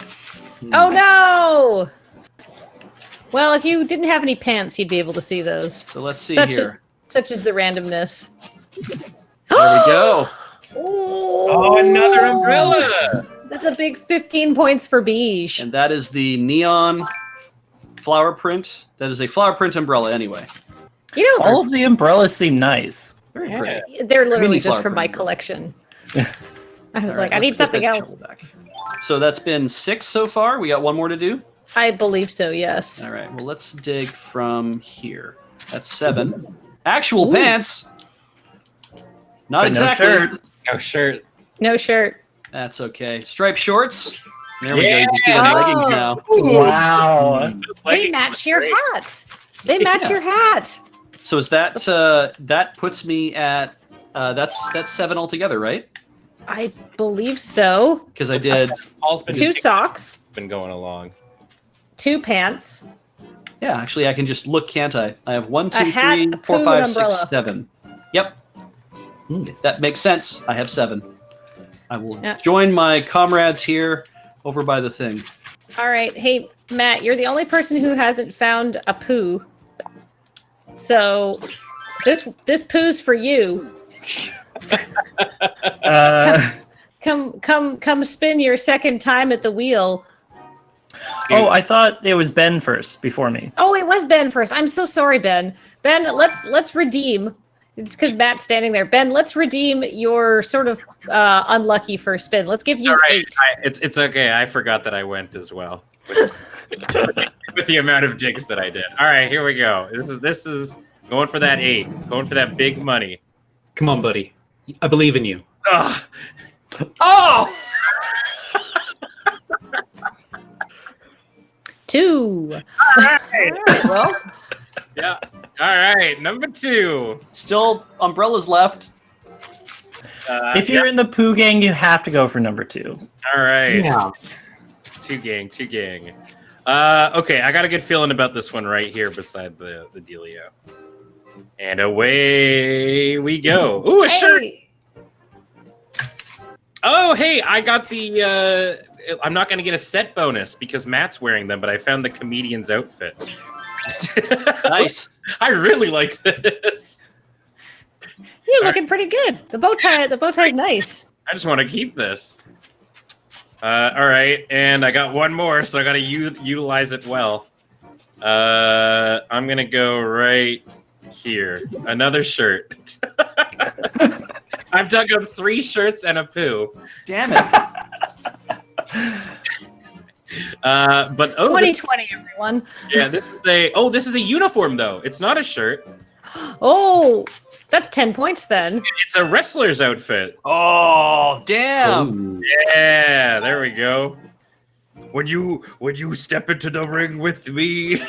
Oh no! Well, if you didn't have any pants, you'd be able to see those. So let's see Such here. Such is the randomness. There we go. Oh, another umbrella! That's a big 15 points for Beige. And that is the neon flower print. That is a flower print umbrella anyway. You know, All of the umbrellas seem nice. Very pretty. they're literally Mini just flower from my print. collection. I was All like, right, I let's need put something that else. shovel back. So that's been 6 so far. We got one more to do. I believe so, yes. All right. Well, let's dig from here. That's 7. Actual pants. Not But exactly. no shirt. No shirt. No shirt. That's okay. Striped shorts. There we go. You can see the Yeah. leggings Oh. now. Wow. They match your hat. They match Yeah. your hat. So is that that puts me at that's 7 altogether, right? I believe so. Because I did Paul's been 2 socks, been going along. 2 pants, Yeah, actually, I can just look, can't I? I have 1, 2, A hat, 3, a 4, poo, 5, an 6, umbrella. 7. Yep. That makes sense. I have 7. I will Yeah. join my comrades here over by the thing. All right. Hey, Matt, you're the only person who hasn't found a poo. So this poo's for you. Come spin your second time at the wheel. Oh, I thought it was Ben first before me. Oh, it was Ben first. I'm so sorry, Ben. Ben, let's redeem. It's because Matt's standing there. Ben, let's redeem your sort of unlucky first spin. Let's give you All right, 8. it's okay. I forgot that I went as well with the amount of digs that I did. All right, here we go. This is going for that 8. Going for that big money. Come on, buddy. I believe in you. Ugh. Oh! 2. All right. Well, Yeah. All right. Number 2. still umbrellas left. If you're in the poo gang, you have to go for number 2. All right. Yeah. 2 gang. Okay, I got a good feeling about this one right here beside the dealio. And away we go. Ooh, a shirt. Hey. Oh, hey, I got the I'm not going to get a set bonus because Matt's wearing them, but I found the comedian's outfit. Nice. I really like this. You're looking pretty good. The bow tie's nice. I just want to keep this. All right, and I got one more, so I got to utilize it well. I'm going to go right here. Another shirt. I've dug up 3 shirts and a poo. Damn it. But 2020, everyone. This is a uniform though. It's not a shirt. Oh, that's 10 points then. It's a wrestler's outfit. Oh, damn. Yeah, there we go. When you step into the ring with me,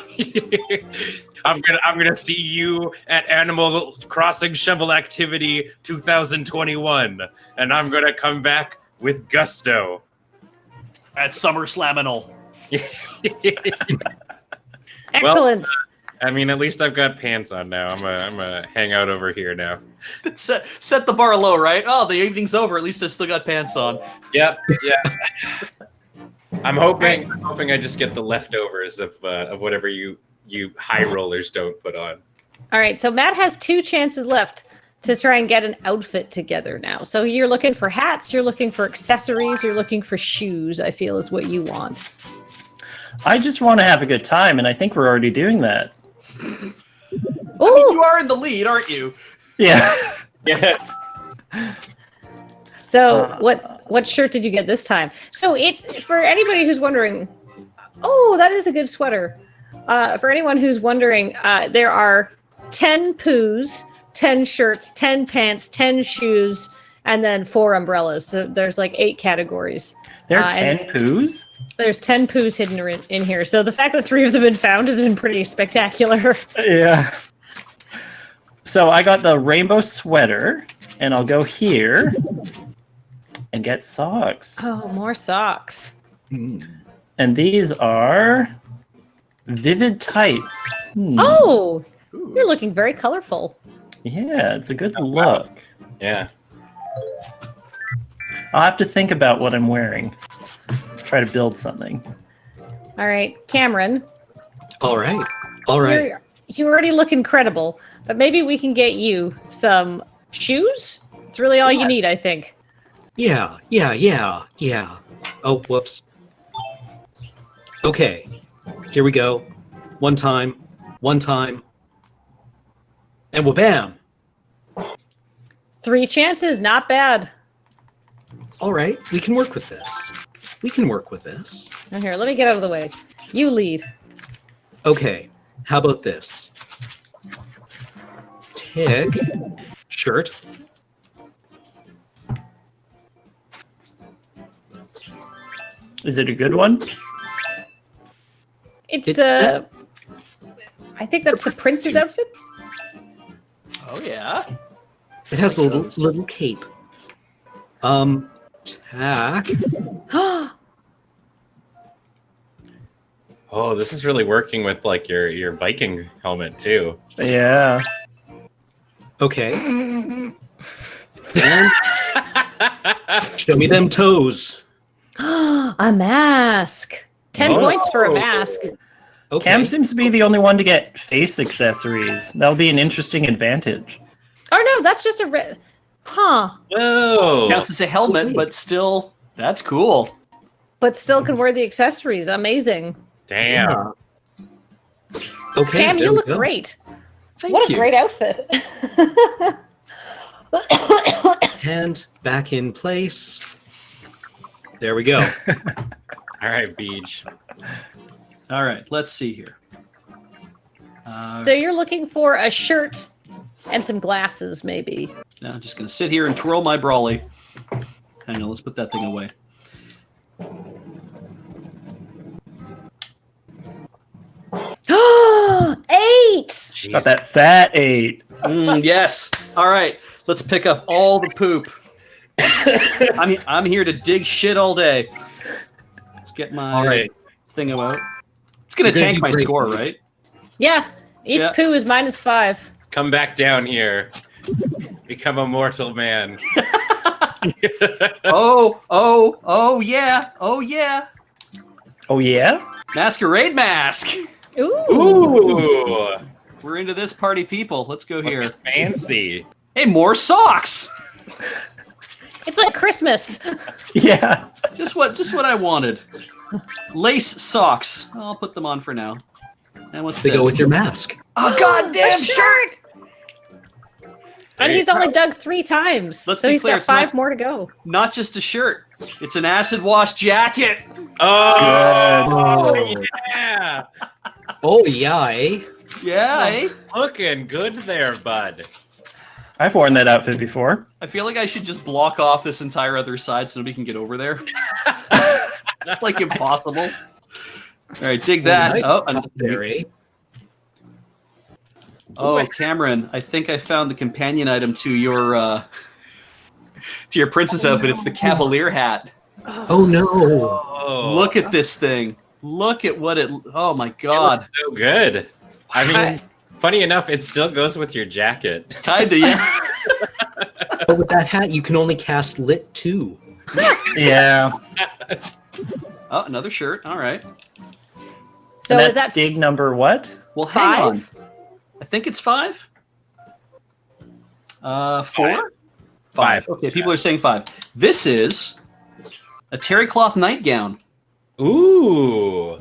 I'm gonna see you at Animal Crossing Shovel Activity 2021, and I'm gonna come back with gusto. At Summer Slaminal. Excellent. I mean, at least I've got pants on now. I'm a hang out over here now. Set the bar low, right? Oh, the evening's over. At least I still got pants on. Yep. Yeah. I'm hoping I just get the leftovers of whatever you high rollers don't put on. All right, so Matt has 2 chances left to try and get an outfit together now. So you're looking for hats, you're looking for accessories, you're looking for shoes, I feel is what you want. I just want to have a good time, and I think we're already doing that. I mean, you are in the lead, aren't you? Yeah. Yeah. So what shirt did you get this time? So it's for anybody who's wondering, oh, that is a good sweater. For anyone who's wondering, there are 10 poos, 10 shirts, 10 pants, 10 shoes, and then 4 umbrellas. So there's like 8 categories. There are 10 poos? There's 10 poos hidden in here. So the fact that 3 of them have been found has been pretty spectacular. Yeah. So I got the rainbow sweater, and I'll go here and get socks. Oh, more socks. And these are vivid tights. Oh, you're looking very colorful. Yeah, it's a good look. Yeah. I'll have to think about what I'm wearing. Try to build something. All right, Cameron. All right. You already look incredible, but maybe we can get you some shoes. It's really all you need, I think. Yeah. Oh, whoops. Okay. Here we go. One time. And wha-bam! 3 chances, not bad. All right, we can work with this. Now here, let me get out of the way. You lead. Okay, how about this? Tick, shirt. Is it a good one? It's I think that's the prince's outfit. Oh yeah. It has a little cape. Tack. Oh, this is really working with like your Viking helmet too. Yeah. Okay. And show me them toes. A mask. 10 points for a mask. Okay. Cam seems to be the only one to get face accessories. That'll be an interesting advantage. Oh no, that's just a huh. Whoa! Counts as a helmet, but still, that's cool. But still can wear the accessories. Amazing. Damn. Yeah. Okay. Cam, there you we look go. great. Thank What you. a great outfit. Hand back in place. There we go. All right, Beach. All right, let's see here. So you're looking for a shirt and some glasses, maybe. Now I'm just gonna sit here and twirl my brawly. Hang on, let's put that thing away. Eight! Got that fat 8. Yes. All right, let's pick up all the poop. I'm here to dig shit all day. Let's get my All right. thing out. It's gonna You're gonna tank do my great, score, Beach. right? Yeah, each Yeah. poo is -5. Come back down here. Become a mortal man. Oh yeah, oh yeah. Oh, yeah? Masquerade mask. Ooh. Ooh, We're into this party, people. Let's go here. fancy. Hey, more socks. It's like Christmas. Yeah. Just what I wanted. Lace socks. I'll put them on for now. And what's They this? go with your mask. a goddamn A shirt! And he's only dug 3 times. Let's so be he's clear, got it's 5 not- more to go. Not just a shirt. It's an acid wash jacket. Oh, yeah. Oh yeah, eh? Yeah, eh? Looking good there, bud. I've worn that outfit before. I feel like I should just block off this entire other side so nobody can get over there. That's like impossible. All right, dig that. Nice. Oh, There, eh? oh, Cameron, I think I found the companion item to your princess outfit. It's the Cavalier hat. Oh no. Oh, Look at this thing. Look at what it. Oh my god. so good. I mean, funny enough, it still goes with your jacket. Kinda, yeah. But with that hat, you can only cast Lit 2. Yeah. Oh, another shirt. All right. So And is that's that dig number what? Well, hang 5? on. I think it's 5. 4? 5. Okay, people are saying 5. This is a terry cloth nightgown. Ooh.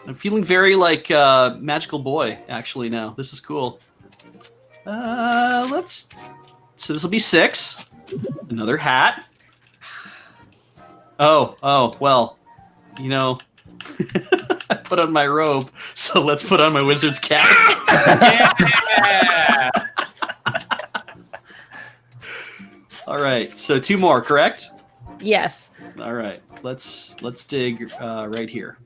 I'm feeling very like Magical Boy actually now. This is cool. So this will be 6. Another hat. Oh, well, you know, I put on my robe, so let's put on my wizard's cap. Yeah. All right, so 2 more, correct? Yes. All right, let's dig right here.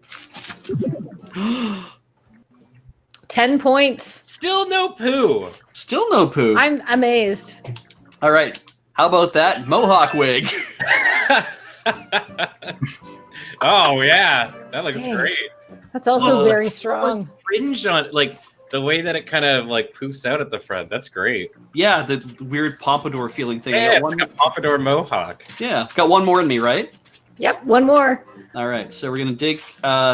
10 points. Still no poo. Still no poo. I'm amazed. All right, how about that mohawk wig? Oh yeah, that looks Dang. great. That's also Oh, very strong. Fringe on like the way that it kind of like poofs out at the front. That's great. Yeah, the weird pompadour feeling thing. I Yeah, got it's one, like a pompadour mohawk. yeah, got one more in me, right? Yep, one more. All right, so we're gonna dig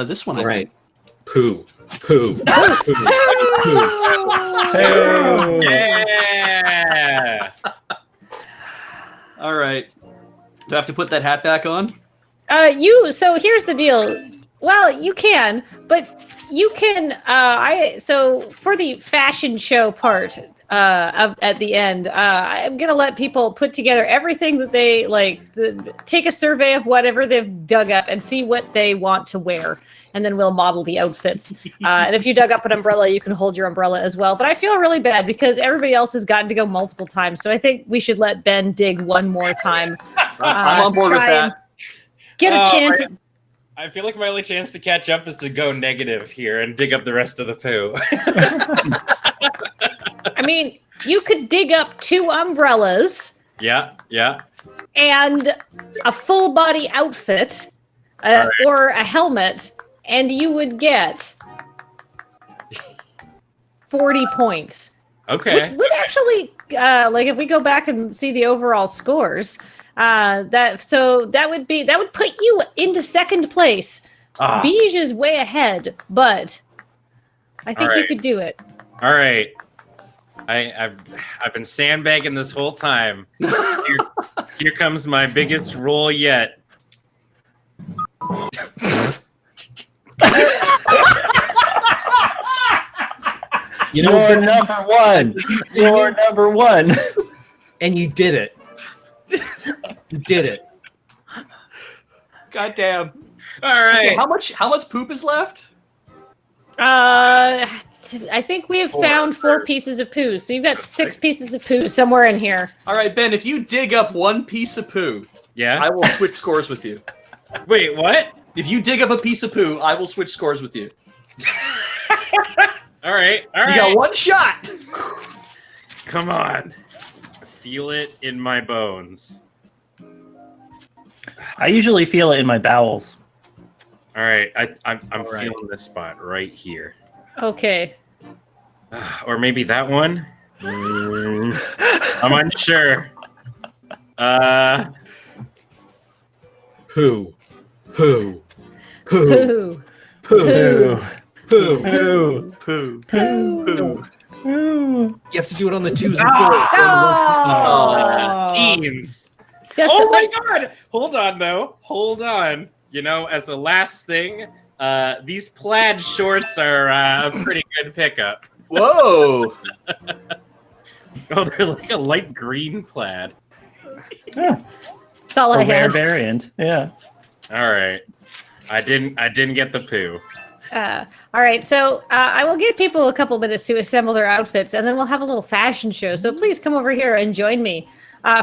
this one. All I right. think. Poo. Poo. Yeah. All right. Do I have to put that hat back on? So here's the deal. Well, you can, but you can. So for the fashion show part at the end, I'm gonna let people put together everything that they like. Take a survey of whatever they've dug up and see what they want to wear, and then we'll model the outfits. And if you dug up an umbrella, you can hold your umbrella as well. But I feel really bad because everybody else has gotten to go multiple times, so I think we should let Ben dig one more time. I'm on to board with try and that. Get a chance. I feel like my only chance to catch up is to go negative here and dig up the rest of the poo. I mean, you could dig up 2 umbrellas. Yeah. And a full body outfit, or a helmet, and you would get 40 points. Okay. Which would actually, like, if we go back and see the overall scores, that would put you into second place. Beige is way ahead, but I think you could do it. All right. I've been sandbagging this whole time. Here comes my biggest roll yet. You're number one. You're number one. And you did it. You did it. Goddamn. All right. Okay, how much poop is left? I think we have found 4 pieces of poo, so you've got 6 pieces of poo somewhere in here. All right, Ben, if you dig up 1 piece of poo, I will switch scores with you. Wait, what? If you dig up a piece of poo, I will switch scores with you. All right. You got 1 shot. Come on. I feel it in my bones. I usually feel it in my bowels. All right. I'm feeling this spot right here. Okay. Or maybe that one? I'm unsure. Poo. Poo. Poo. Poo. Poo. Poo. Poo. You have to do it on the 2s and 4s. Oh. Jeans. Just Oh my god! Hold on, though. Hold on. You know, as a last thing, these plaid shorts are a pretty good pickup. Whoa! Oh, they're like a light green plaid. That's all I A rare had. variant. Yeah. All right. I didn't get the poo. All right, so I will give people a couple minutes to assemble their outfits, and then we'll have a little fashion show. So please come over here and join me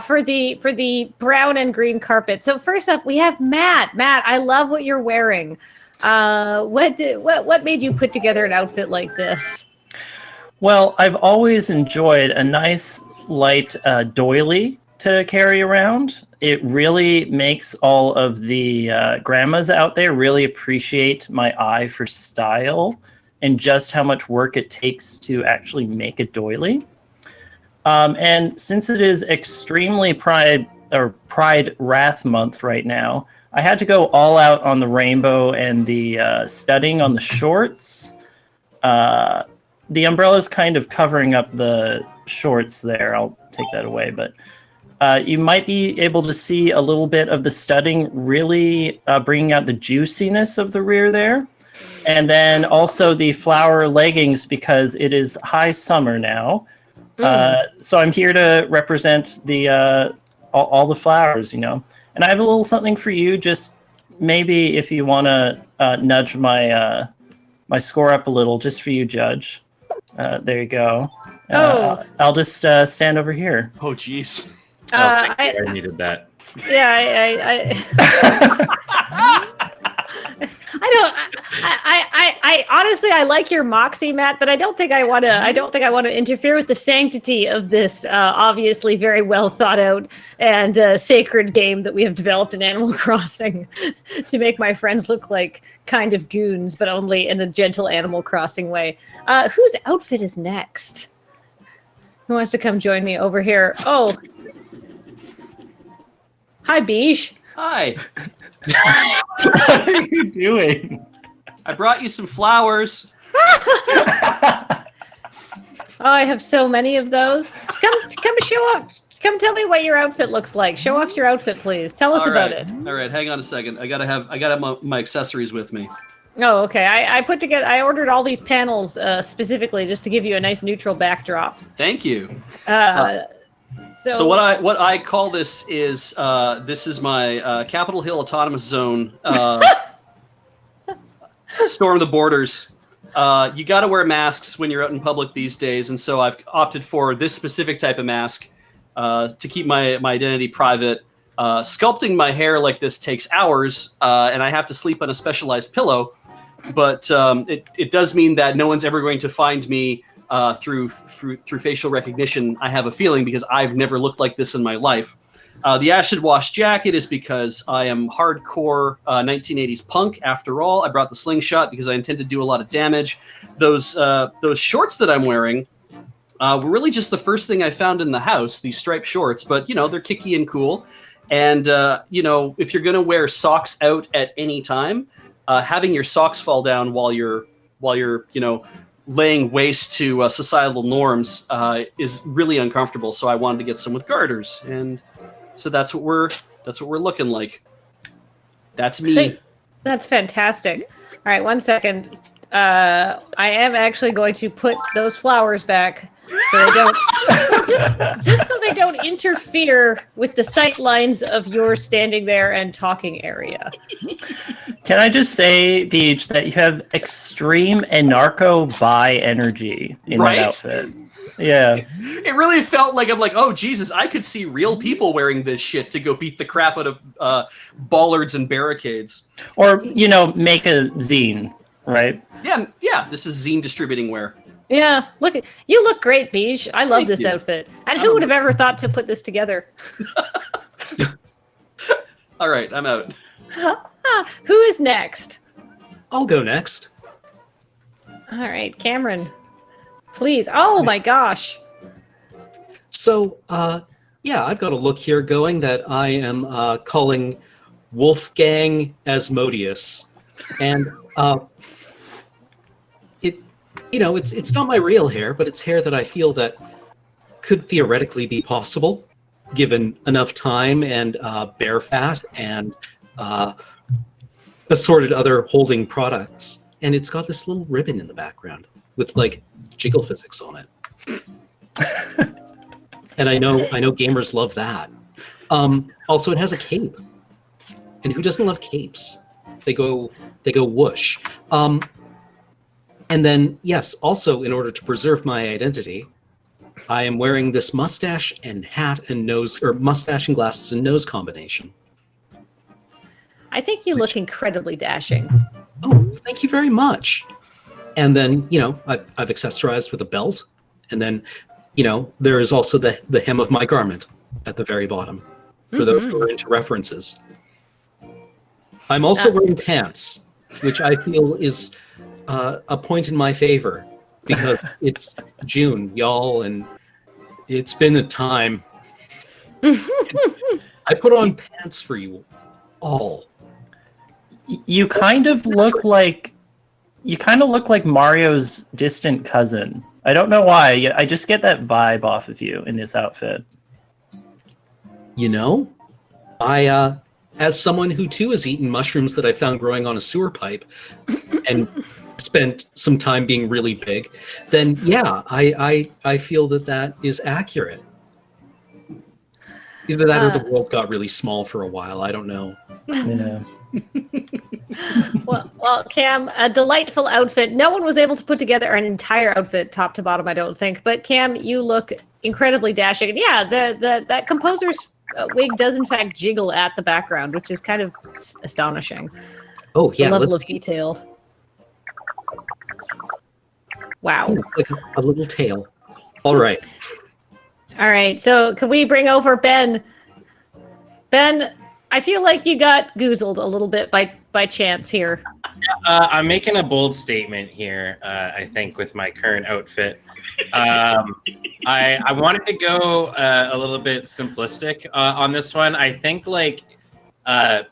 for the brown and green carpet. So first up, we have Matt. Matt, I love what you're wearing. What made you put together an outfit like this? Well, I've always enjoyed a nice light doily to carry around. It really makes all of the grandmas out there really appreciate my eye for style and just how much work it takes to actually make a doily. And since it is extremely Pride Wrath Month right now, I had to go all out on the rainbow and the studding on the shorts. The umbrella's kind of covering up the shorts there. I'll take that away, but you might be able to see a little bit of the studding really bringing out the juiciness of the rear there. And then also the flower leggings, because it is high summer now. So I'm here to represent the all the flowers, you know. And I have a little something for you, just maybe if you want to nudge my my score up a little, just for you, Judge. There you go. I'll just stand over here. Oh, jeez. I needed that. Yeah, I honestly, I like your moxie, Matt, but I don't think I want to interfere with the sanctity of this obviously very well thought out and sacred game that we have developed in Animal Crossing to make my friends look like kind of goons, but only in a gentle Animal Crossing way. Whose outfit is next? Who wants to come join me over here? Oh, hi, Beige. Hi. What are you doing? I brought you some flowers. Oh, I have so many of those. Come show off. Come tell me what your outfit looks like. Show off your outfit, please. Tell us about it. All right, hang on a second. I gotta have my accessories with me. Oh, okay. I ordered all these panels specifically just to give you a nice neutral backdrop. Thank you. So what I call this is my Capitol Hill Autonomous Zone storm the borders. You got to wear masks when you're out in public these days, and so I've opted for this specific type of mask to keep my identity private. Sculpting my hair like this takes hours, and I have to sleep on a specialized pillow. But it does mean that no one's ever going to find me through facial recognition. I have a feeling because I've never looked like this in my life. The acid wash jacket is because I am hardcore 1980s punk. After all, I brought the slingshot because I intend to do a lot of damage. Those shorts that I'm wearing were really just the first thing I found in the house. These striped shorts, but they're kicky and cool. And if you're gonna wear socks out at any time, having your socks fall down while you're laying waste to societal norms is really uncomfortable. So I wanted to get some with garters, and so that's what we're looking like. That's me. That's fantastic. All right, 1 second. I am actually going to put those flowers back so they don't just so they don't interfere with the sight lines of your standing there and talking area. Can I just say, Beach, that you have extreme anarcho bi energy in that outfit? Yeah. It really felt like I'm like, oh Jesus, I could see real people wearing this shit to go beat the crap out of bollards and barricades. Or, make a zine, right? Yeah. This is zine distributing wear. Yeah, you look great, Beige. I love this you. outfit. And who would have ever thought to put this together? All right, I'm out. Who is next? I'll go next. All right, Cameron. Please. Oh my gosh. So, I've got a look here going that I am calling Wolfgang Asmodeus. And it's not my real hair, but it's hair that I feel that could theoretically be possible, given enough time and bear fat and assorted other holding products. And it's got this little ribbon in the background with jiggle physics on it. And I know gamers love that. Also, it has a cape. And who doesn't love capes? They go whoosh. And then, yes, also in order to preserve my identity, I am wearing this mustache and hat and nose, or mustache and glasses and nose combination. I think you look incredibly dashing. Oh, thank you very much. And then, I've accessorized with a belt. And then, there is also the hem of my garment at the very bottom, for those who are into references. I'm also wearing pants, which I feel is a point in my favor, because it's June, y'all, and it's been a time. I put on pants for you all. You kind of look like Mario's distant cousin. I don't know why. I just get that vibe off of you in this outfit. I as someone who too has eaten mushrooms that I found growing on a sewer pipe and spent some time being really big, then I feel that is accurate. Either that or the world got really small for a while. I don't know. Yeah. Well, Cam, a delightful outfit. No one was able to put together an entire outfit top to bottom, I don't think. But Cam, you look incredibly dashing. And yeah, that composer's wig does in fact jiggle at the background, which is kind of astonishing. Oh yeah, the level of detail. Wow. It's like a little tail. All right. All right. So can we bring over Ben? Ben, I feel like you got goozled a little bit by chance here. I'm making a bold statement here, I think, with my current outfit. I wanted to go a little bit simplistic on this one. I think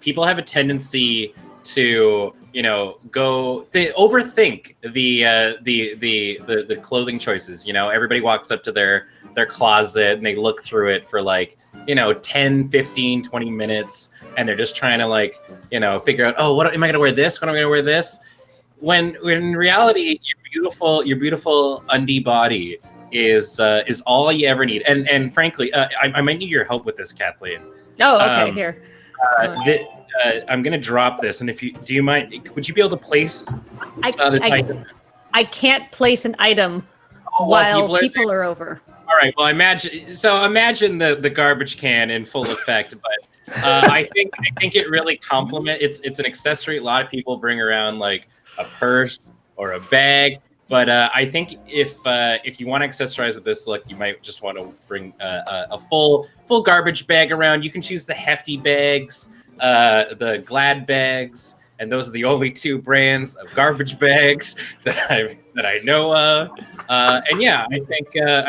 people have a tendency to they overthink the clothing choices. Everybody walks up to their closet and they look through it for 10, 15, 20 minutes, and they're just trying to figure out, oh, what am I going to wear this? When am I going to wear this? When in reality, your beautiful undie body is all you ever need. And frankly, I might need your help with this, Kathleen. Oh, okay, here. I'm going to drop this, and do you mind? Would you be able to place this item? I can't place an item while people are over. All right. Well, imagine the garbage can in full effect, but I think it really complements. It's an accessory. A lot of people bring around a purse or a bag, But I think if you want to accessorize with this look, you might just want to bring a full garbage bag around. You can choose the hefty bags, the Glad bags, and those are the only 2 brands of garbage bags that I know of. And yeah, I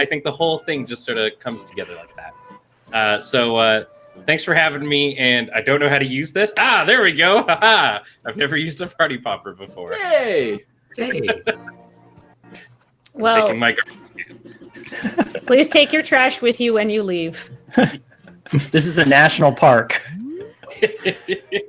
think the whole thing just sort of comes together like that. So thanks for having me. And I don't know how to use this. Ah, there we go. I've never used a party popper before. Yay! Hey. Well, Taking my please take your trash with you when you leave. This is a national park.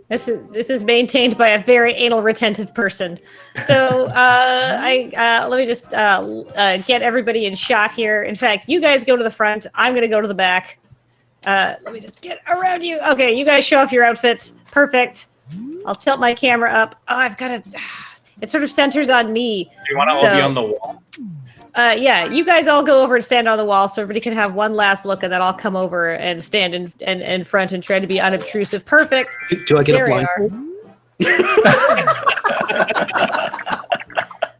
This is maintained by a very anal retentive person. So let me just get everybody in shot here. In fact, you guys go to the front. I'm going to go to the back. Let me just get around you. Okay, you guys show off your outfits. Perfect. I'll tilt my camera up. Oh, I've got to... It sort of centers on me. Do you want to all be on the wall? Yeah, you guys all go over and stand on the wall so everybody can have one last look, and then I'll come over and stand in front and try to be unobtrusive. Perfect. Do I get There a we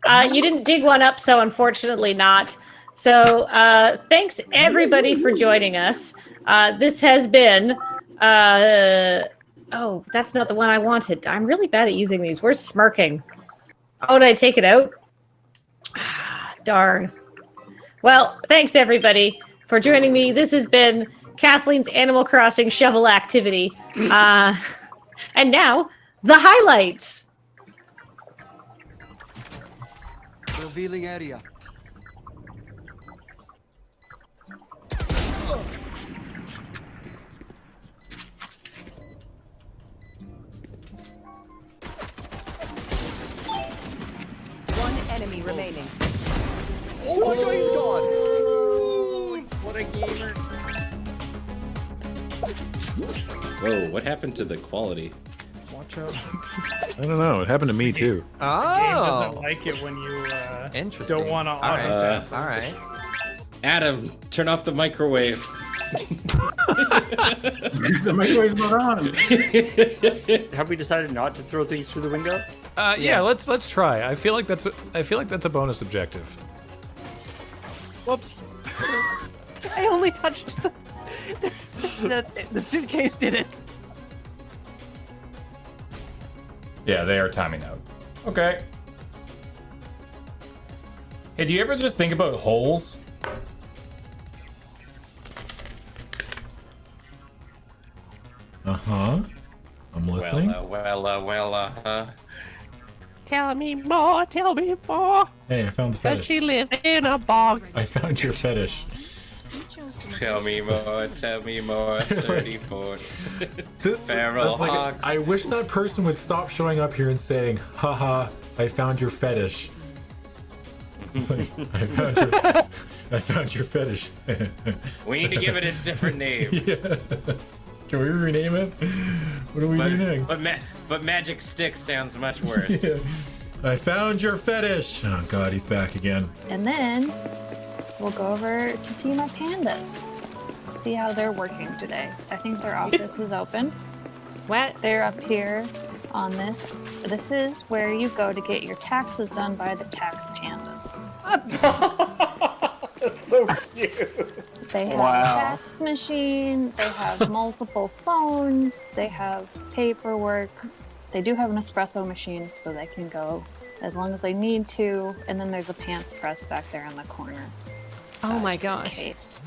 are. You didn't dig one up, so unfortunately not. So thanks everybody for joining us. This has been... oh, that's not the one I wanted. I'm really bad at using these. Where's smirking? Oh, did I take it out? Darn. Well, thanks everybody for joining me. This has been Kathleen's Animal Crossing shovel activity. And now, the highlights. Revealing area. Enemy remaining. Oh my god, he's gone! What a gamer. Whoa, what happened to the quality? Watch out. I don't know. It happened to me too. Oh! Game doesn't like it when you Interesting. don't want to All right. auto-tap. All right. Adam, turn off the microwave. The microwave's not on. Have we decided not to throw things through the window? Yeah, let's try. I feel like that's a bonus objective. Whoops. I only touched the suitcase did it. Yeah, they are timing out. Okay. Hey, do you ever just think about holes? Uh-huh. I'm listening. Tell me more, tell me more. Hey, I found the Does fetish. she live in a bog? I found your fetish. Tell me more, 34. Feral Like, hawks. I wish that person would stop showing up here and saying, haha, I found your fetish. It's like, I found your fetish. We need to give it a different name. Yeah. Can we rename it? What do we do next? But Magic Stick sounds much worse. Yeah. I found your fetish. Oh god, he's back again. And then we'll go over to see my pandas. See how they're working today. I think their office is open. What? They're up here on this. This is where you go to get your taxes done by the tax pandas. That's so cute. They have a fax machine, they have multiple phones, they have paperwork. They do have an espresso machine, so they can go as long as they need to. And then there's a pants press back there in the corner. Oh my just in gosh. case.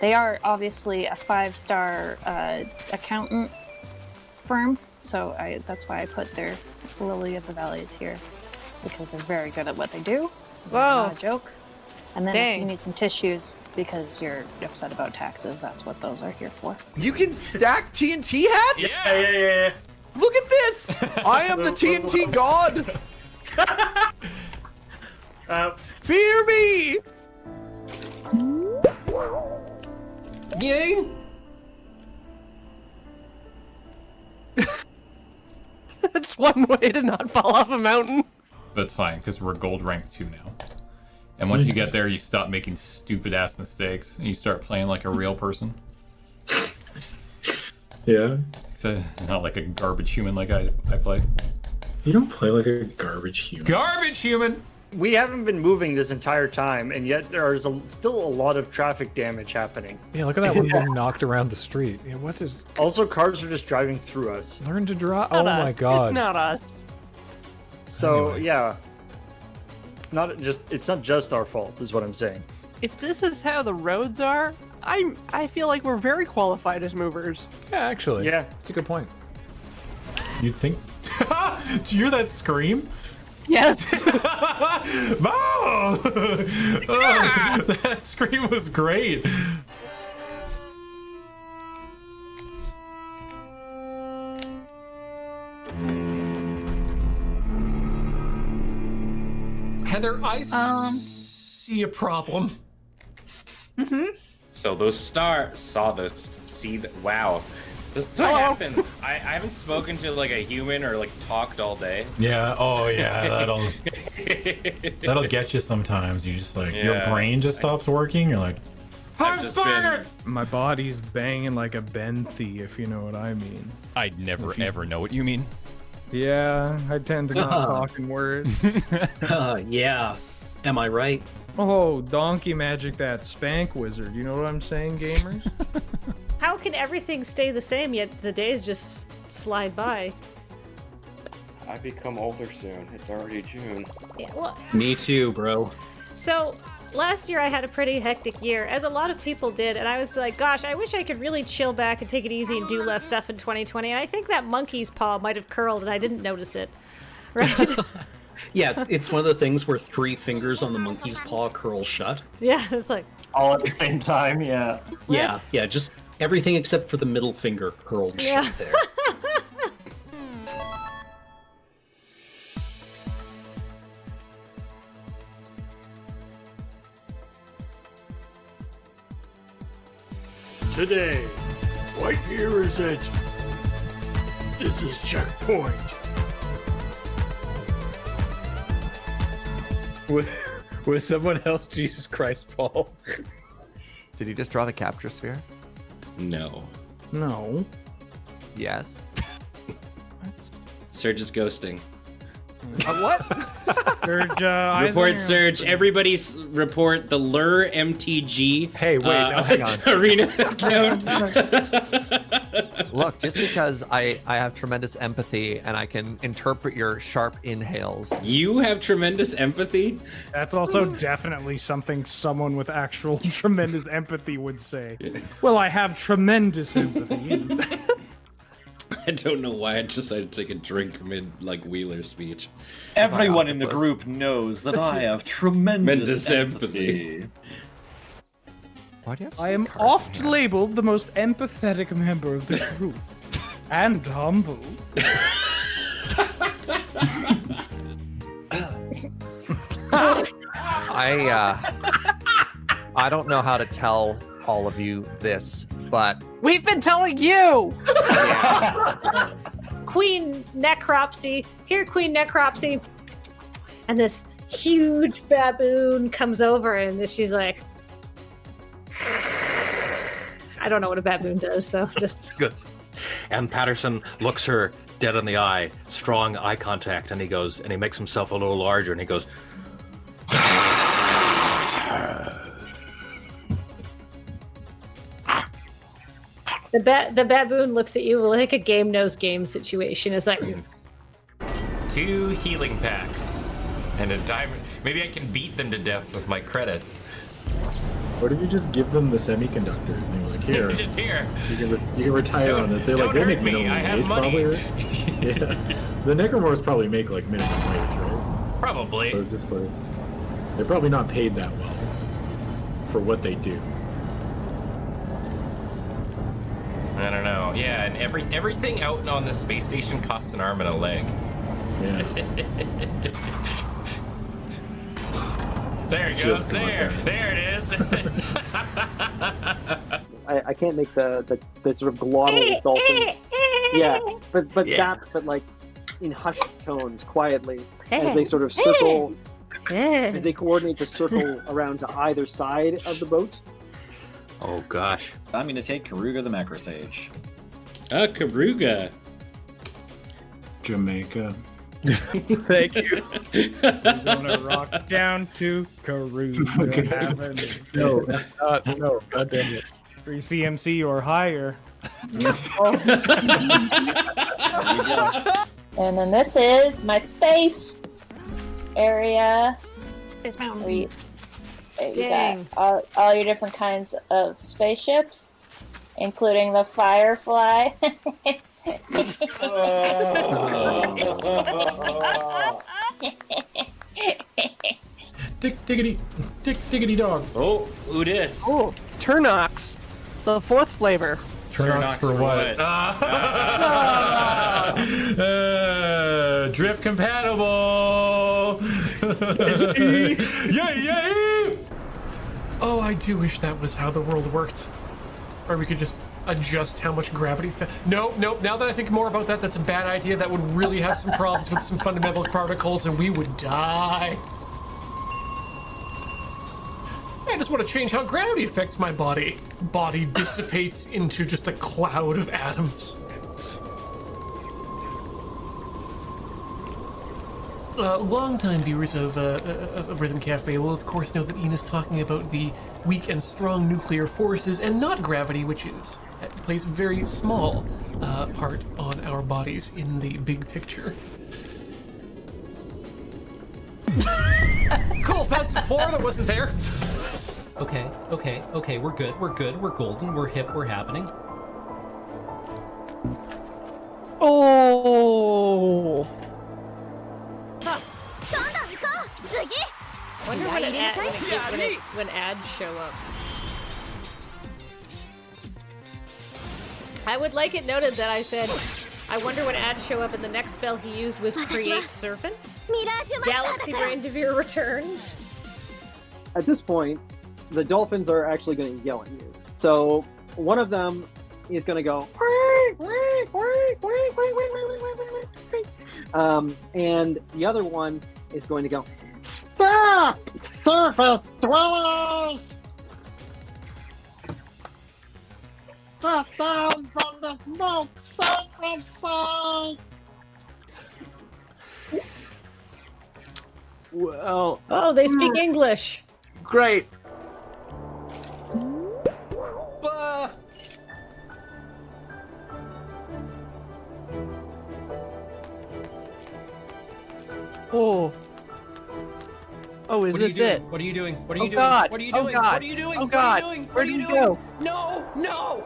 They are obviously a 5-star accountant firm, so that's why I put their Lily of the Valleys here, because they're very good at what they do. Whoa. Not a joke. And then Dang. if you need some tissues because you're upset about taxes, that's what those are here for. You can stack TNT hats? Yeah. Look at this! I am the TNT god! Fear me! Yay! That's one way to not fall off a mountain. That's fine, because we're gold rank 2 now. And once you get there, you stop making stupid ass mistakes and you start playing like a real person. Yeah. So not like a garbage human like I play. You don't play like a garbage human. Garbage human! We haven't been moving this entire time, and yet there's still a lot of traffic damage happening. Yeah, look at that one being knocked around the street. Yeah, what is... Also, cars are just driving through us. Learn to drive. Oh Not my us. god. It's not us. So, Anyway. yeah. It's not just our fault, is what I'm saying. If this is how the roads are, I feel like we're very qualified as movers. Yeah, actually. Yeah. That's a good point. You'd think. Did you hear that scream? Yes. Oh! That scream was great. Heather, I see a problem. So those stars saw this. Wow. This is what happened. I haven't spoken to like a human or like talked all day. Yeah. Oh, yeah. That'll get you sometimes. You just like your Yeah. brain just stops working. You're like, I've just been. My body's banging like a benthy, if you know what I mean. I'd never ever know what you mean. Yeah, I tend to not talk in words. Yeah. Am I right? Oh, donkey magic that spank wizard. You know what I'm saying, gamers? How can everything stay the same yet the days just slide by? I become older soon. It's already June. Yeah, well, Me too, bro. so last year I had a pretty hectic year, as a lot of people did, and I was like, gosh, I wish I could really chill back and take it easy and do less stuff in 2020. And I think that monkey's paw might have curled and I didn't notice it. Right? Yeah, it's one of the things where 3 fingers on the monkey's paw curl shut. Yeah, it's like... All at the same time, yeah. Yeah, just everything except for the middle finger curled shut there. Today, what year is it? This is checkpoint. With someone else, Jesus Christ, Paul. Did he just draw the capture sphere? No. No. Yes. Surge is ghosting. What? Surge, Report Surge. Everybody report the Lure MTG. Hey, wait, no, hang on. Arena account. Look, just because I have tremendous empathy and I can interpret your sharp inhales. You have tremendous empathy? That's also definitely something someone with actual tremendous empathy would say. Well, I have tremendous empathy. I don't know why I decided to take a drink mid like Wheeler speech. Everyone in the group knows that I have tremendous empathy. Why do you have I am oft labeled the most empathetic member of the group. And humble. I don't know how to tell all of you this, but We've been telling you! Queen Necropsy. Here, Queen Necropsy. And this huge baboon comes over and she's like... I don't know what a baboon does, so just... It's good. And Patterson looks her dead in the eye, strong eye contact, and he goes, and he makes himself a little larger, and he goes... The baboon looks at you like a game knows game situation. It's like... 2 healing packs. And a diamond. Maybe I can beat them to death with my credits. What if you just give them the semiconductor? And you're like, here. Just here. You can retire on this. They're don't like, they make hurt me, minimum I have wage, money. probably, right? Yeah. The Necromorphs probably make like minimum wage, right? Probably. So just like, they're probably not paid that well for what they do. I don't know. Yeah, and everything out on the space station costs an arm and a leg. Yeah. There it goes. There it is. I can't make the sort of glottal dolphin. Yeah, but like in hushed tones, quietly, as they sort of circle, as they coordinate the circle around to either side of the boat. Oh gosh. I'm going to take Karuga the Macro Sage. Karuga. Jamaica. Thank you. We're gonna rock down to Caruga Avenue. No, no, God damn it. 3 CMC or higher. And then this is my space area. Space Mountain. Where you Dang. got all your different kinds of spaceships, including the Firefly. Dick diggity dog. Oh, who dis? Oh, Turnox, the fourth flavor. Turnox for what? Drift compatible. Yay! Oh, I do wish that was how the world worked. Or we could just adjust how much gravity. No. Now that I think more about that, that's a bad idea. That would really have some problems with some fundamental particles, and we would die. I just want to change how gravity affects my body. Body dissipates into just a cloud of atoms. Longtime viewers of Rhythm Cafe will of course know that Ian is talking about the weak and strong nuclear forces and not gravity, which plays a very small part on our bodies in the big picture. Cool, found some floor that wasn't there. Okay, we're good, we're golden, we're hip, we're happening. Oh! I wonder when ads show up. I would like it noted that I said, I wonder when ads show up, and the next spell he used was Create Serpent. Galaxy Brain Devere returns. At this point, the dolphins are actually going to yell at you. So one of them is going to go, and the other one is going to go, stop! Surface dwellers! Stop down from the smoke! Surface side! Well. Oh, they speak English. Great. Oh. Oh, is this it? What are you doing? What are Oh, you doing? God. What are you Oh, doing? God. What are you doing? Oh, What God. are you doing? Where What are did you you doing? go? No!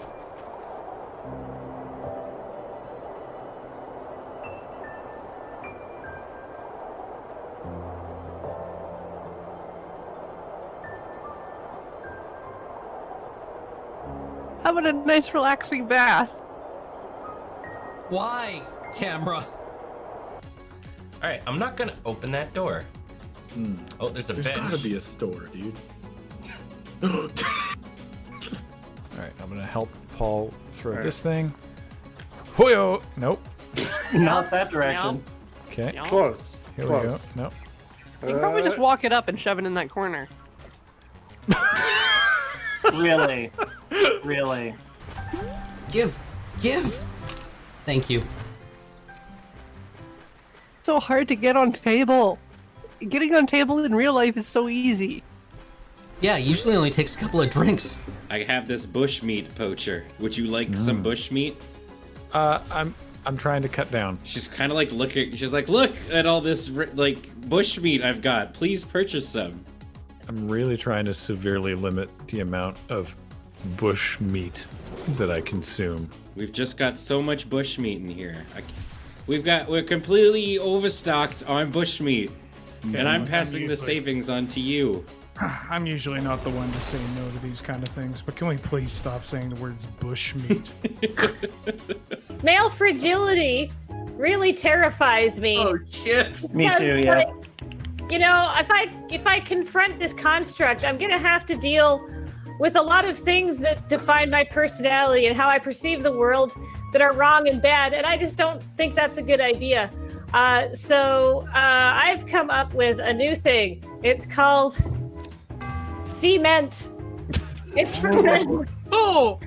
Having a nice relaxing bath. Why, camera? All right, I'm not gonna open that door. Oh, there's a There's bench. gotta be a store, dude. All right, I'm gonna help Paul throw this thing. Whoa! Nope. Not that direction. Okay. Close. Here Close. we go. Nope. You can probably just walk it up and shove it in that corner. Really? Really? Give! Thank you. So hard to get on table. Getting on table in real life is so easy. Yeah, usually only takes a couple of drinks. I have this bushmeat poacher. Would you like some bushmeat? I'm trying to cut down. She's kind of like looking. She's like, look at all this like bushmeat I've got. Please purchase some. I'm really trying to severely limit the amount of bush meat that I consume. We've just got so much bushmeat in here. We're completely overstocked on bushmeat, and I'm passing the savings on to you. I'm usually not the one to say no to these kind of things, but can we please stop saying the words bushmeat? Male fragility really terrifies me. Oh shit! Me Because, too. Yeah. like, you know, if I confront this construct, I'm gonna have to deal with a lot of things that define my personality and how I perceive the world that are wrong and bad, and I just don't think that's a good idea. So I've come up with a new thing. It's called cement. It's for men. Oh!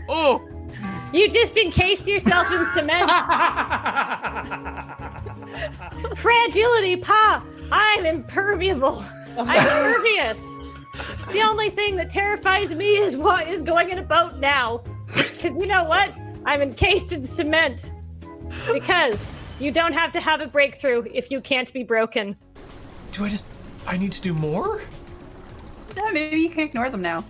You just encase yourself in cement. Fragility, Pa! I'm impermeable. I'm impervious. The only thing that terrifies me is what is going in a boat now. Because you know what? I'm encased in cement. Because you don't have to have a breakthrough if you can't be broken. I need to do more? Yeah, maybe you can ignore them now.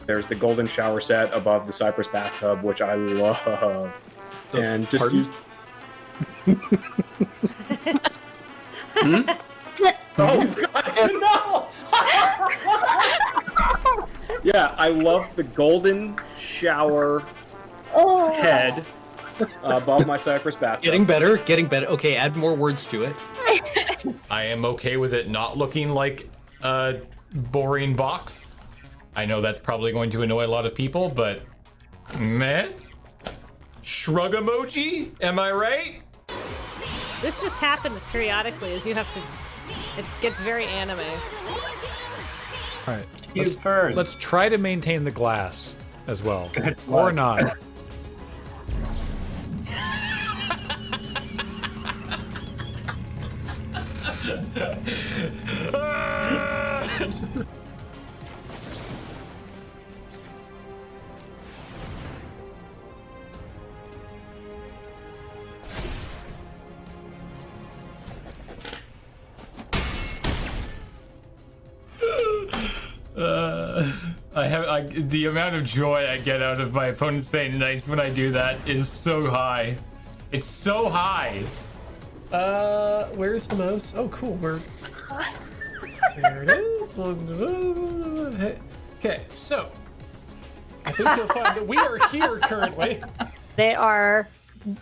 There's the golden shower set above the cypress bathtub, which I love. And just use... Oh God, no! Yeah, I love the golden shower head above my cypress bathtub. Getting better, getting better. Okay, add more words to it. I am okay with it not looking like a boring box. I know that's probably going to annoy a lot of people, but man, shrug emoji, am I right? This just happens periodically as you have to... It gets very anime. All right. Let's try to maintain the glass as well. Or not. The amount of joy I get out of my opponent saying nice when I do that is so high. It's so high. Where's the mouse? Oh, cool. There it is. Okay, so I think you'll find that we are here currently. They are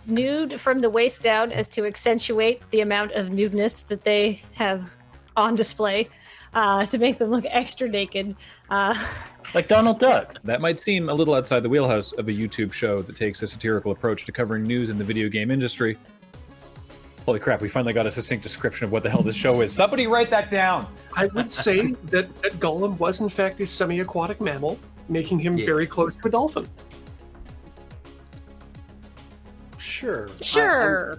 nude from the waist down as to accentuate the amount of nudeness that they have on display, to make them look extra naked. Like Donald Duck. That might seem a little outside the wheelhouse of a YouTube show that takes a satirical approach to covering news in the video game industry. Holy crap, we finally got a succinct description of what the hell this show is. Somebody write that down! I would say that Golem was in fact a semi-aquatic mammal, making him very close to a dolphin. Sure. Sure.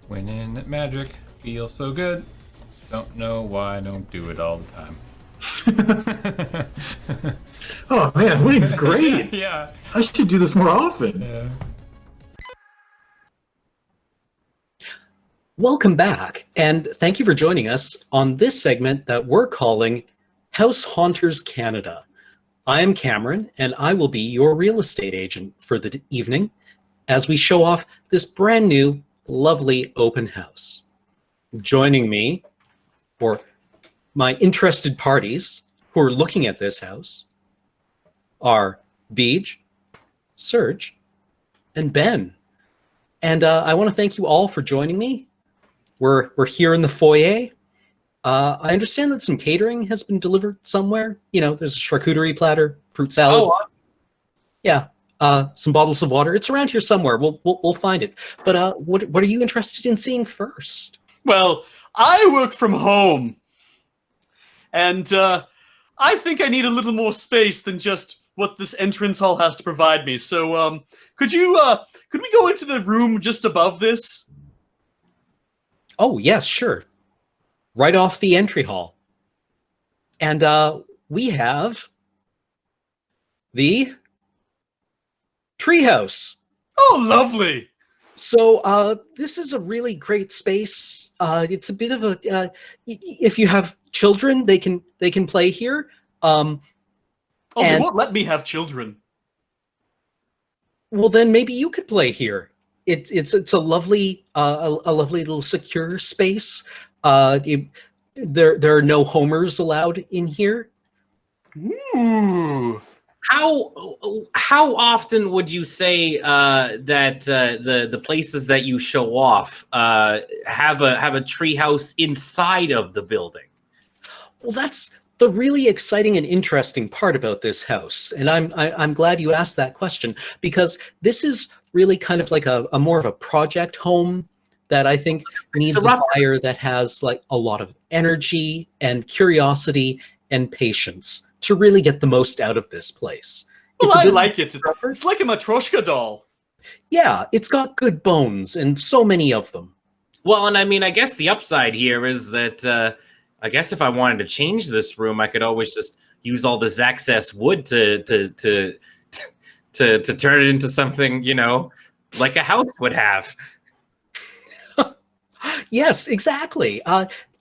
When in magic, feels so good. Don't know why I don't do it all the time. Oh man, winning's great. Yeah. I should do this more often. Yeah. Welcome back, and thank you for joining us on this segment that we're calling House Haunters Canada. I am Cameron, and I will be your real estate agent for the evening as we show off this brand new, lovely open house. Joining me, or my interested parties who are looking at this house, are Beej, Serge, and Ben. And I want to thank you all for joining me. We're here in the foyer. I understand that some catering has been delivered somewhere. You know, there's a charcuterie platter, fruit salad. Oh, awesome. Yeah, some bottles of water. It's around here somewhere. We'll find it. But what are you interested in seeing first? Well, I work from home, and I think I need a little more space than just what this entrance hall has to provide me. So, could we go into the room just above this? Oh, yes, sure. Right off the entry hall. And we have the treehouse. Oh, lovely. So this is a really great space. It's a bit of a if you have children, they can play here. They won't let me have children. Well, then maybe you could play here. It's a lovely little secure space. There are no homers allowed in here. Ooh. How often would you say that the places that you show off have a treehouse inside of the building? Well, that's the really exciting and interesting part about this house, and I'm glad you asked that question, because this is really kind of like a more of a project home that I think needs a buyer that has like a lot of energy and curiosity and patience to really get the most out of this place. Well, It's a I bit- like it. It's like a Matryoshka doll. Yeah, it's got good bones and so many of them. Well, and I mean, I guess the upside here is that I guess if I wanted to change this room, I could always just use all this excess wood to turn it into something, you know, like a house would have. Yes, exactly.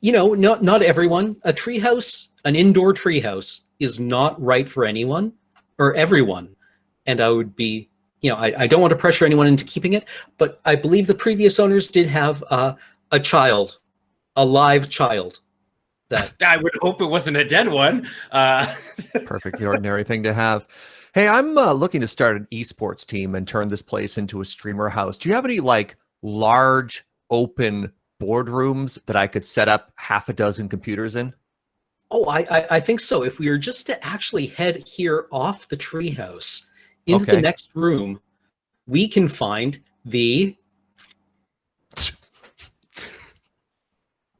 You know, not everyone. A treehouse, an indoor treehouse, is not right for anyone or everyone. And I would be, you know, I don't want to pressure anyone into keeping it, but I believe the previous owners did have a child, a live child. That I would hope it wasn't a dead one. Perfectly ordinary thing to have. Hey, I'm looking to start an esports team and turn this place into a streamer house. Do you have any like large open boardrooms that I could set up half a dozen computers in? Oh, I think so. If we were just to actually head here off the treehouse into the next room, we can find the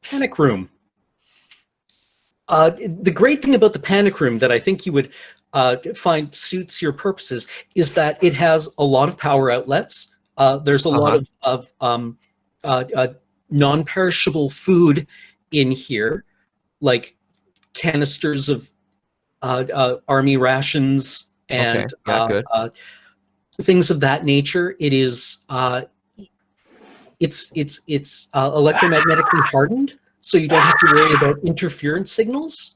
panic room. The great thing about the panic room that I think you would find suits your purposes is that it has a lot of power outlets. There's a lot of non-perishable food in here, like canisters of army rations and things of that nature. It is it's electromagnetically hardened, so you don't have to worry about interference signals.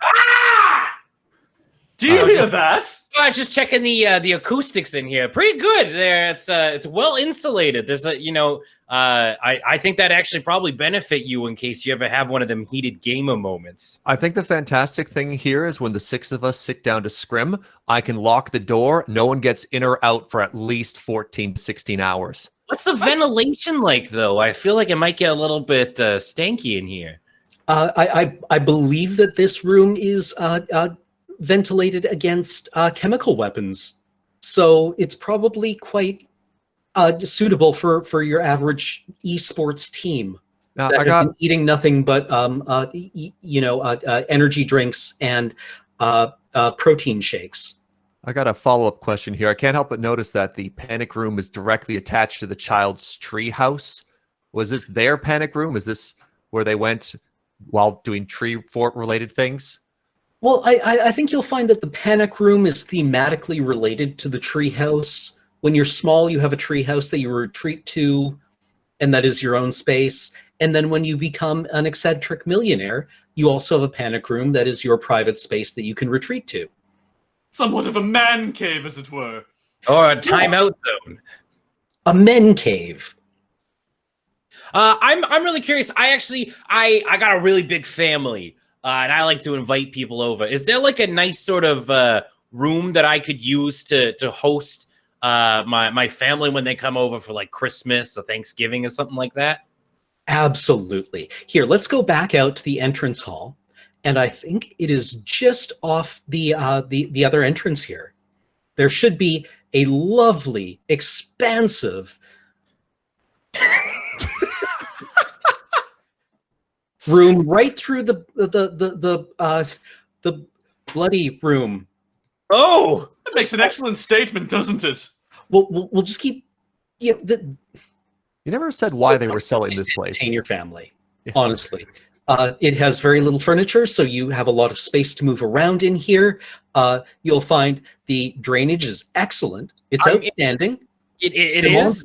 Do you hear that? I was just checking the acoustics in here. Pretty good. There, it's well insulated. There's a, you know, I think that actually probably benefit you in case you ever have one of them heated gamer moments. I think the fantastic thing here is when the 6 of us sit down to scrim, I can lock the door. No one gets in or out for at least 14 to 16 hours. What's the ventilation like, though? I feel like it might get a little bit stanky in here. I believe that this room is ventilated against chemical weapons, so it's probably quite suitable for your average esports team. Now, that have been eating nothing but energy drinks and protein shakes. I got a follow-up question here. I can't help but notice that the panic room is directly attached to the child's tree house. Was this their panic room? Is this where they went while doing tree fort related things? Well, I think you'll find that the panic room is thematically related to the treehouse. When you're small, you have a treehouse that you retreat to, and that is your own space. And then when you become an eccentric millionaire, you also have a panic room that is your private space that you can retreat to. Somewhat of a man cave, as it were. Or a timeout zone. A men cave. I'm really curious. I got a really big family. And I like to invite people over. Is there like a nice sort of room that I could use to host my family when they come over for like Christmas or Thanksgiving or something like that? Absolutely. Here, let's go back out to the entrance hall, and I think it is just off the other entrance here. There should be a lovely, expansive room right through the bloody room. Oh, that makes an excellent statement, doesn't it? We'll just keep. You never said why they were selling this place. Entertain your family, honestly. It has very little furniture, so you have a lot of space to move around in here. You'll find the drainage is excellent. It's outstanding. It is.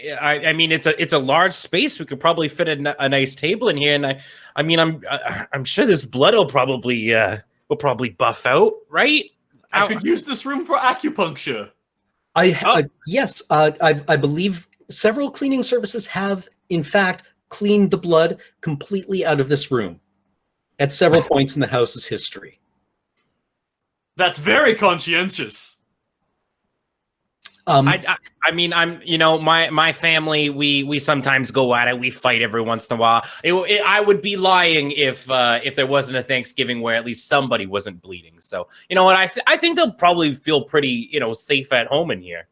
Yeah, I mean, it's a large space. We could probably fit a nice table in here, and I'm sure this blood will probably buff out, right? I could use this room for acupuncture. Yes, I believe several cleaning services have, in fact, cleaned the blood completely out of this room at several points in the house's history. That's very conscientious. I mean, my family, we sometimes go at it. We fight every once in a while. I would be lying if there wasn't a Thanksgiving where at least somebody wasn't bleeding. So, you know what? I think they'll probably feel pretty, safe at home in here.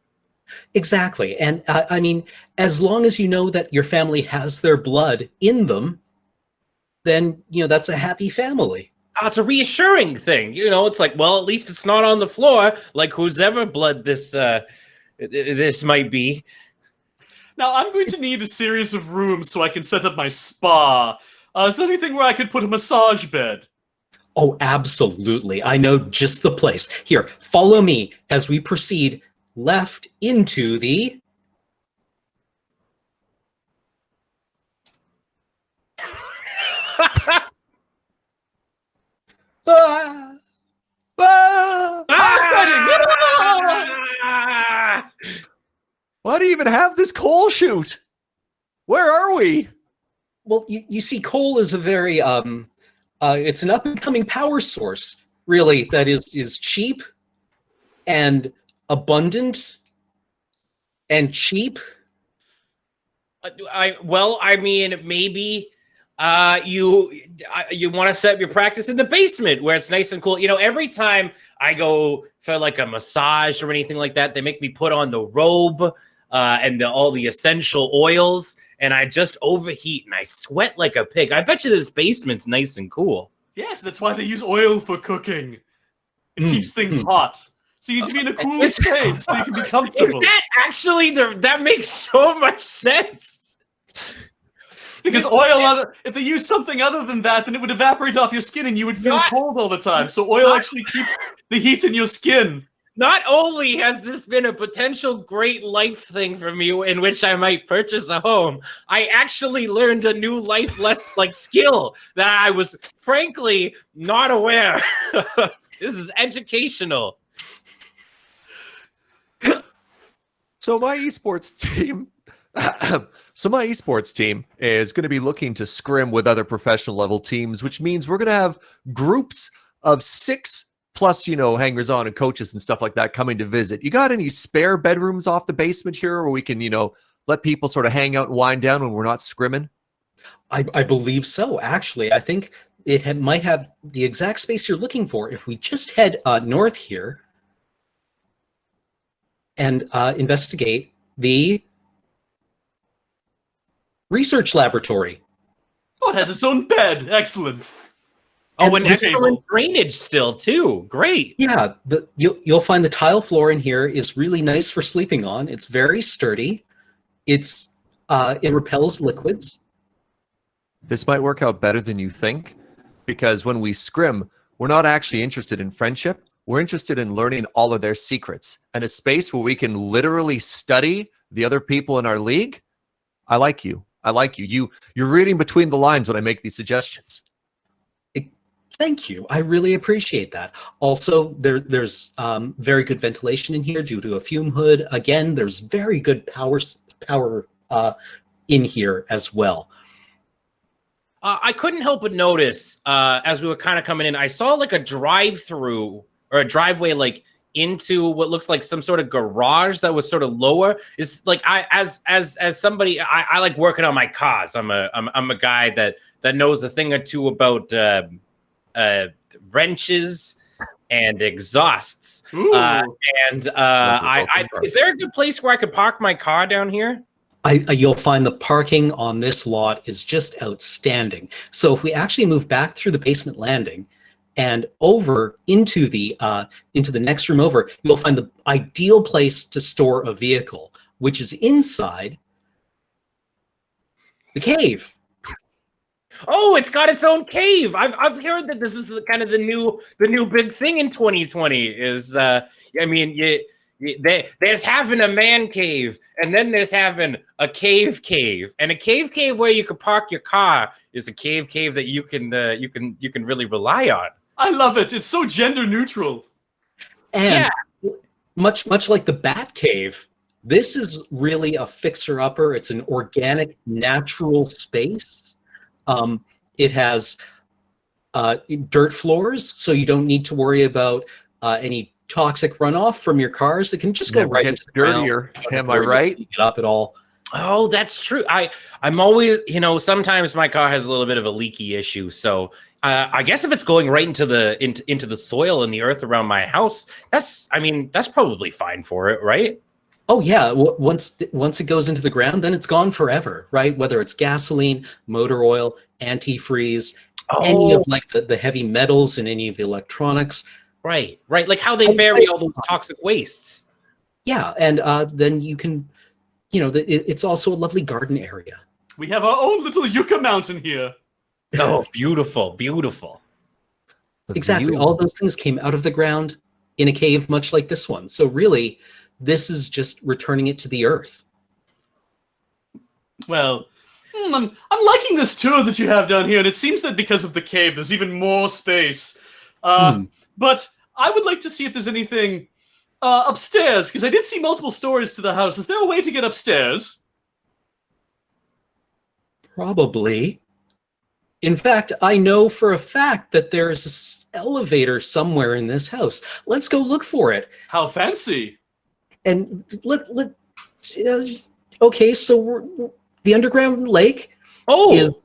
Exactly. And I mean, as long as you know that your family has their blood in them, then, that's a happy family. It's a reassuring thing. You know, it's like, well, at least it's not on the floor, like whose ever blood this might be. Now, I'm going to need a series of rooms so I can set up my spa. Is there anything where I could put a massage bed? Oh, absolutely. I know just the place. Here, follow me as we proceed left into the... Why do you even have this coal chute? Where are we? Well, you see, coal is a very it's an up-and-coming power source, really, that is cheap and abundant and cheap. I mean, maybe you want to set up your practice in the basement where it's nice and cool. You know, every time I go for like a massage or anything like that, they make me put on the robe and all the essential oils, and I just overheat and I sweat like a pig. I bet you this basement's nice and cool. Yes, that's why they use oil for cooking. It keeps things hot. So you need to be in a cool space so you can be comfortable. Is that actually, that makes so much sense. Because oil, if they use something other than that, then it would evaporate off your skin and you would feel cold all the time. So oil actually keeps the heat in your skin. Not only has this been a potential great life thing for me in which I might purchase a home, I actually learned a new life skill that I was frankly not aware of. This is educational. So my esports team is going to be looking to scrim with other professional level teams, which means we're going to have groups of 6 plus, you know, hangers-on and coaches and stuff like that coming to visit. You got any spare bedrooms off the basement here where we can, you know, let people sort of hang out and wind down when we're not scrimming? I believe so, actually. I think it might have the exact space you're looking for. If we just head north here and investigate the research laboratory. Oh, it has its own bed. Excellent. Oh, and excellent drainage still too. Great. Yeah, you'll find the tile floor in here is really nice for sleeping on. It's very sturdy. It repels liquids. This might work out better than you think, because when we scrim, we're not actually interested in friendship. We're interested in learning all of their secrets, and a space where we can literally study the other people in our league. I like you. I like you. You're reading between the lines when I make these suggestions. Thank you. I really appreciate that. Also, there's very good ventilation in here due to a fume hood. Again, there's very good power in here as well. I couldn't help but notice as we were kind of coming in, I saw like a drive-through or a driveway like into what looks like some sort of garage that was sort of lower. Is like as somebody I like working on my cars. I'm a guy that knows a thing or two about wrenches and exhausts. Is there a good place where I could park my car down here? You'll find the parking on this lot is just outstanding. So if we actually move back through the basement landing and over into the next room over, you'll find the ideal place to store a vehicle, which is inside the cave. Oh, it's got its own cave. I've heard that this is kind of the new big thing in 2020. Is there's having a man cave, and then there's having a cave, and a cave where you can park your car is a cave that you can really rely on. I love it. It's so gender neutral. And much like the Bat Cave, this is really a fixer-upper. It's an organic, natural space. It has dirt floors, so you don't need to worry about any toxic runoff from your cars. It can just go right into the dirtier. Am I right? Get up at all. Oh, that's true. I'm always, sometimes my car has a little bit of a leaky issue. So I guess if it's going right into the soil and the earth around my house, that's probably fine for it, right? Oh yeah, once it goes into the ground, then it's gone forever, right? Whether it's gasoline, motor oil, antifreeze, any of like the heavy metals and any of the electronics. Right. Like how they bury all those toxic wastes. Yeah, and then you can, it's also a lovely garden area. We have our own little yucca mountain here. Oh, beautiful, beautiful. Exactly. All those things came out of the ground in a cave much like this one. So really, this is just returning it to the earth. Well, I'm liking this tour that you have down here, and it seems that because of the cave, there's even more space. But I would like to see if there's anything upstairs, because I did see multiple stories to the house. Is there a way to get upstairs? Probably. In fact, I know for a fact that there is an elevator somewhere in this house. Let's go look for it. How fancy! And okay, so the underground lake is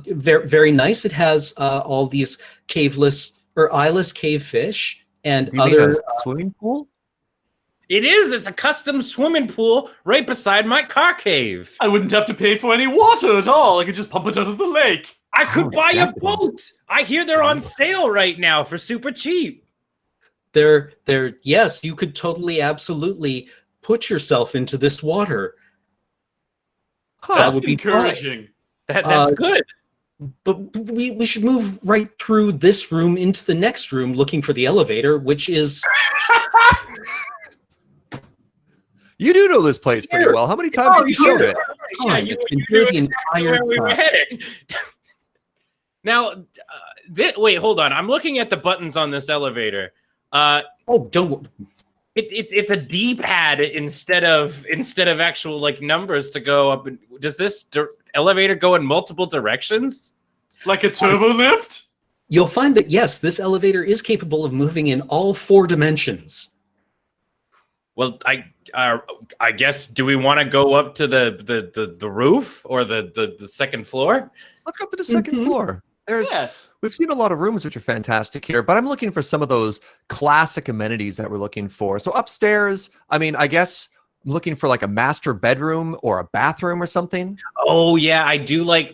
very, very nice. It has all these caveless or eyeless cave fish and other swimming pool. It is. It's a custom swimming pool right beside my car cave. I wouldn't have to pay for any water at all. I could just pump it out of the lake. I could buy a boat. I hear they're on sale right now for super cheap. Yes, you could totally, absolutely put yourself into this water. That would be encouraging. That's good. But we should move right through this room into the next room looking for the elevator, which is... You do know this place pretty well. How many times have you showed it? Yeah, you knew exactly where we were heading. Now, wait, hold on. I'm looking at the buttons on this elevator. Don't. It's a D-pad instead of actual like numbers to go up. Does this elevator go in multiple directions? Like a turbo lift? You'll find that yes, this elevator is capable of moving in all 4 dimensions. Well, I guess, do we want to go up to the roof or the second floor? Let's go up to the second floor. We've seen a lot of rooms which are fantastic here, but I'm looking for some of those classic amenities that we're looking for. So upstairs, I mean, I guess I'm looking for like a master bedroom or a bathroom or something. Oh yeah, I do like.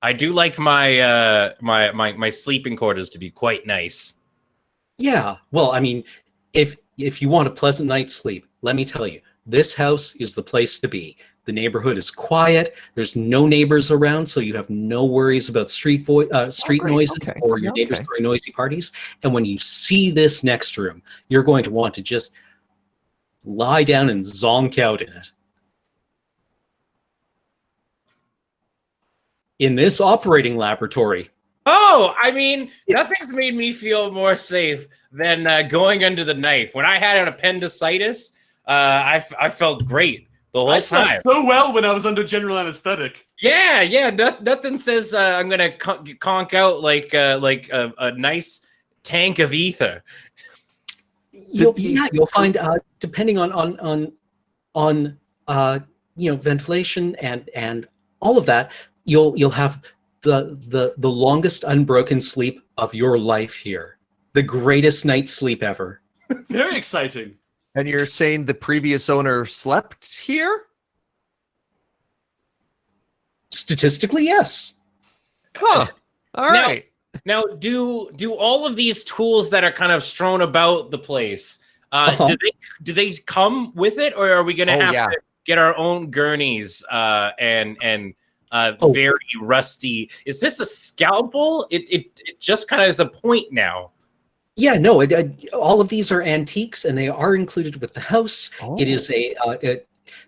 I do like my my sleeping quarters to be quite nice. Yeah, well, I mean, if you want a pleasant night's sleep, let me tell you, this house is the place to be. The neighborhood is quiet. There's no neighbors around, so you have no worries about street noises or your neighbors throwing noisy parties. And when you see this next room, you're going to want to just lie down and zonk out in it. In this operating laboratory. Oh, I mean, nothing's made me feel more safe than going under the knife. When I had an appendicitis, I felt great the whole I time. slept so well when I was under general anesthetic. Yeah. Nothing says I'm gonna conk out like a nice tank of ether. You'll find depending on ventilation and all of that, you'll have the longest unbroken sleep of your life here. The greatest night's sleep ever. Very exciting. And you're saying the previous owner slept here? Statistically, yes. Huh. All right. Now, do all of these tools that are kind of strewn about the place, do they come with it, or are we going to have to get our own gurneys and very rusty? Is this a scalpel? It just kind of is a point now. Yeah, no, all of these are antiques, and they are included with the house. It is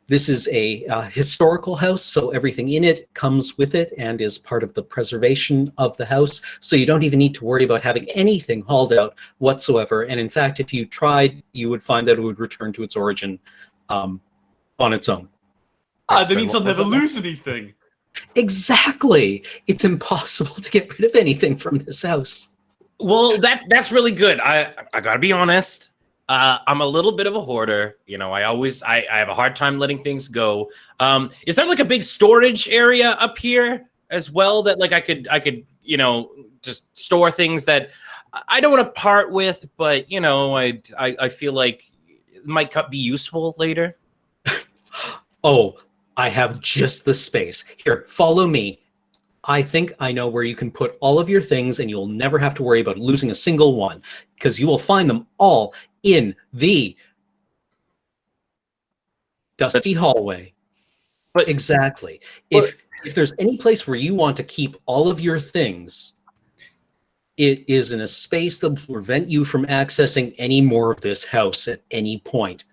this is a historical house, so everything in it comes with it and is part of the preservation of the house. So you don't even need to worry about having anything hauled out whatsoever. And in fact, if you tried, you would find that it would return to its origin on its own. That means I'll never lose anything. Exactly. It's impossible to get rid of anything from this house. Well, that's really good. I gotta be honest. I'm a little bit of a hoarder. You know, I have a hard time letting things go. Is there like a big storage area up here as well that like I could just store things that I don't want to part with, but I feel like it might be useful later. Oh, I have just the space. Here, follow me. I think I know where you can put all of your things, and you'll never have to worry about losing a single one, because you will find them all in the dusty hallway. But exactly. If there's any place where you want to keep all of your things, it is in a space that will prevent you from accessing any more of this house at any point.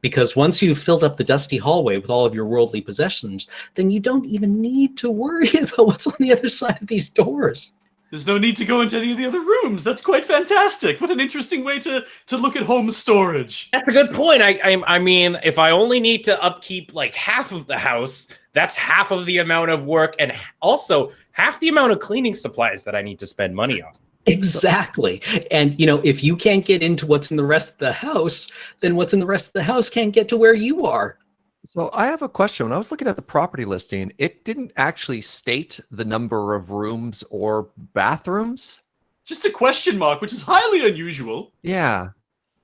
Because once you've filled up the dusty hallway with all of your worldly possessions, then you don't even need to worry about what's on the other side of these doors. There's no need to go into any of the other rooms. That's quite fantastic. What an interesting way to look at home storage. That's a good point. I mean, if I only need to upkeep like half of the house, that's half of the amount of work and also half the amount of cleaning supplies that I need to spend money on. Exactly. And, you know, if you can't get into what's in the rest of the house, then what's in the rest of the house can't get to where you are. So I have a question. When I was looking at the property listing, it didn't actually state the number of rooms or bathrooms. Just a question mark, which is highly unusual. Yeah.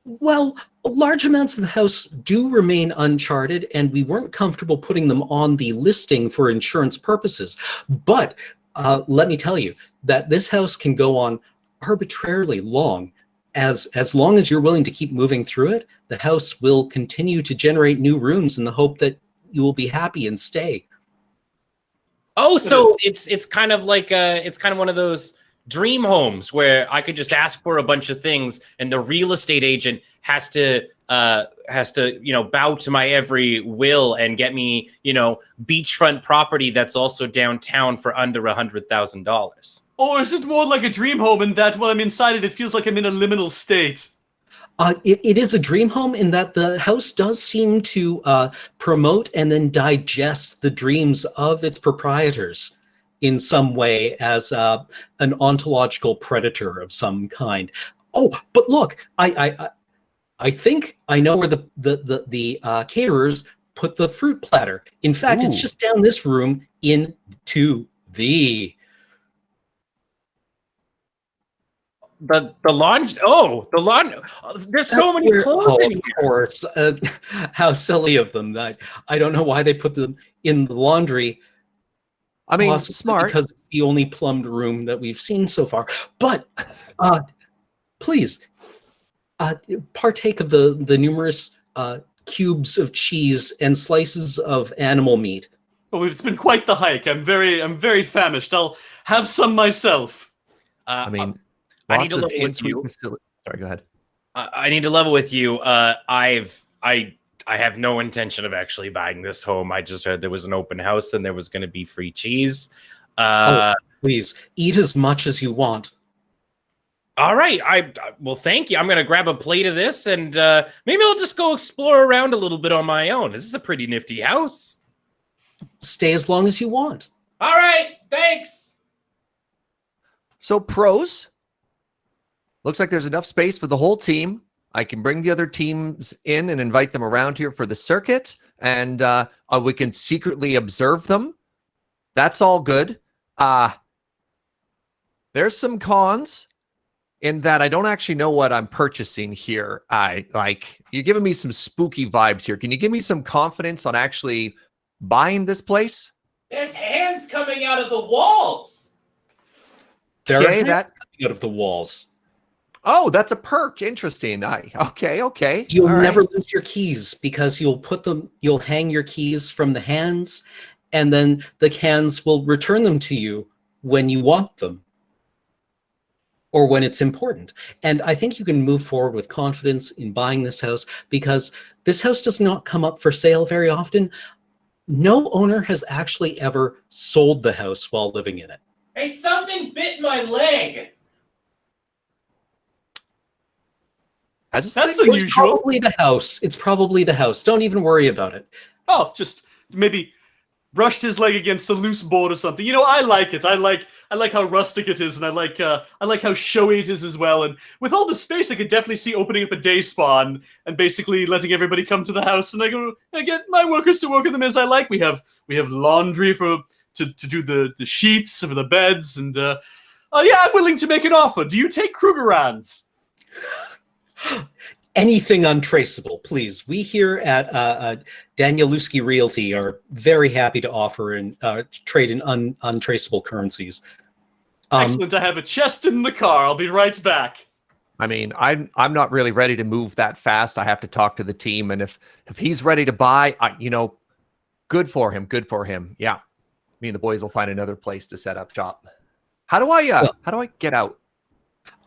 Well, large amounts of the house do remain uncharted, and we weren't comfortable putting them on the listing for insurance purposes. But let me tell you that this house can go on arbitrarily long. As long as you're willing to keep moving through it, the house will continue to generate new rooms in the hope that you will be happy and stay. Oh, so it's kind of like it's kind of one of those dream homes where I could just ask for a bunch of things, and the real estate agent has to bow to my every will and get me beachfront property that's also downtown for under $100,000. Or is it more like a dream home in that while I'm inside it feels like I'm in a liminal state? It is a dream home in that the house does seem to promote and then digest the dreams of its proprietors in some way as an ontological predator of some kind. Oh, but look, I think I know where the caterers put the fruit platter. In fact, it's just down this room into the lawn. Oh, the lawn. There's so many clothes in here. Of course. How silly of them. I don't know why they put them in the laundry. I mean, smart. Because it's the only plumbed room that we've seen so far. But please partake of the numerous cubes of cheese and slices of animal meat. Oh, it's been quite the hike. I'm very famished. I'll have some myself. I mean, I need to level with you. Sorry, go ahead. I need to level with you. I have no intention of actually buying this home. I just heard there was an open house and there was going to be free cheese. Please eat as much as you want. All right. Well, thank you. I'm going to grab a plate of this and maybe I'll just go explore around a little bit on my own. This is a pretty nifty house. Stay as long as you want. All right. Thanks. So pros. Looks like there's enough space for the whole team. I can bring the other teams in and invite them around here for the circuit, and we can secretly observe them. That's all good. There's some cons in that I don't actually know what I'm purchasing here. You're giving me some spooky vibes here. Can you give me some confidence on actually buying this place? There's hands coming out of the walls. There are hands coming out of the walls. Oh, that's a perk. Interesting. Okay. You'll never lose your keys because you'll hang your keys from the hands, and then the hands will return them to you when you want them or when it's important. And I think you can move forward with confidence in buying this house because this house does not come up for sale very often. No owner has actually ever sold the house while living in it. Hey, something bit my leg. That's unusual. unusual. It's probably the house. It's probably the house. Don't even worry about it. Oh, just maybe brushed his leg against a loose board or something. I like it. I like how rustic it is, and I like how showy it is as well. And with all the space, I could definitely see opening up a day spawn and basically letting everybody come to the house, and I get my workers to work with them as I like. We have laundry to do the sheets for the beds, and yeah, I'm willing to make an offer. Do you take Krugerrands? anything untraceable, please. We here at Danielewski Realty are very happy to offer and trade in untraceable currencies. Excellent. I have a chest in the car. I'll be right back. I mean, I'm not really ready to move that fast. I have to talk to the team, and if he's ready to buy, good for him. Good for him. Yeah, me and the boys will find another place to set up shop. How do I get out?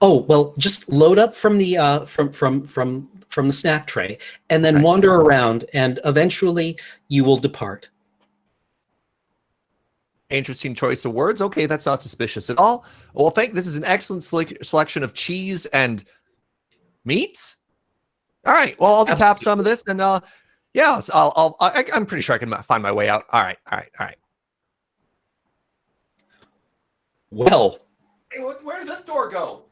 Oh, well, just load up from the from the snack tray, and then wander around, and eventually you will depart. Interesting choice of words. Okay, that's not suspicious at all. Well, this is an excellent selection of cheese and meats. All right. Well, I'll tap some of this, and yeah, I'm pretty sure I can find my way out. All right. Well, hey, where does this door go?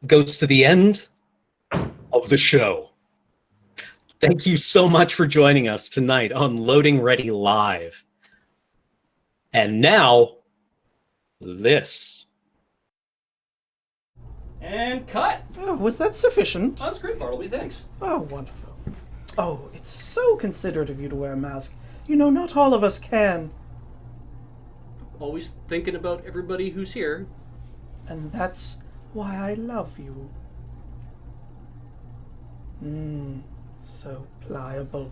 Goes to the end of the show. Thank you so much for joining us tonight on Loading Ready Live. And now, this. And cut. Oh, was that sufficient? That's great, Bartleby. Thanks. Oh, wonderful. Oh, it's so considerate of you to wear a mask. You know, not all of us can. Always thinking about everybody who's here. And that's why I love you. So pliable.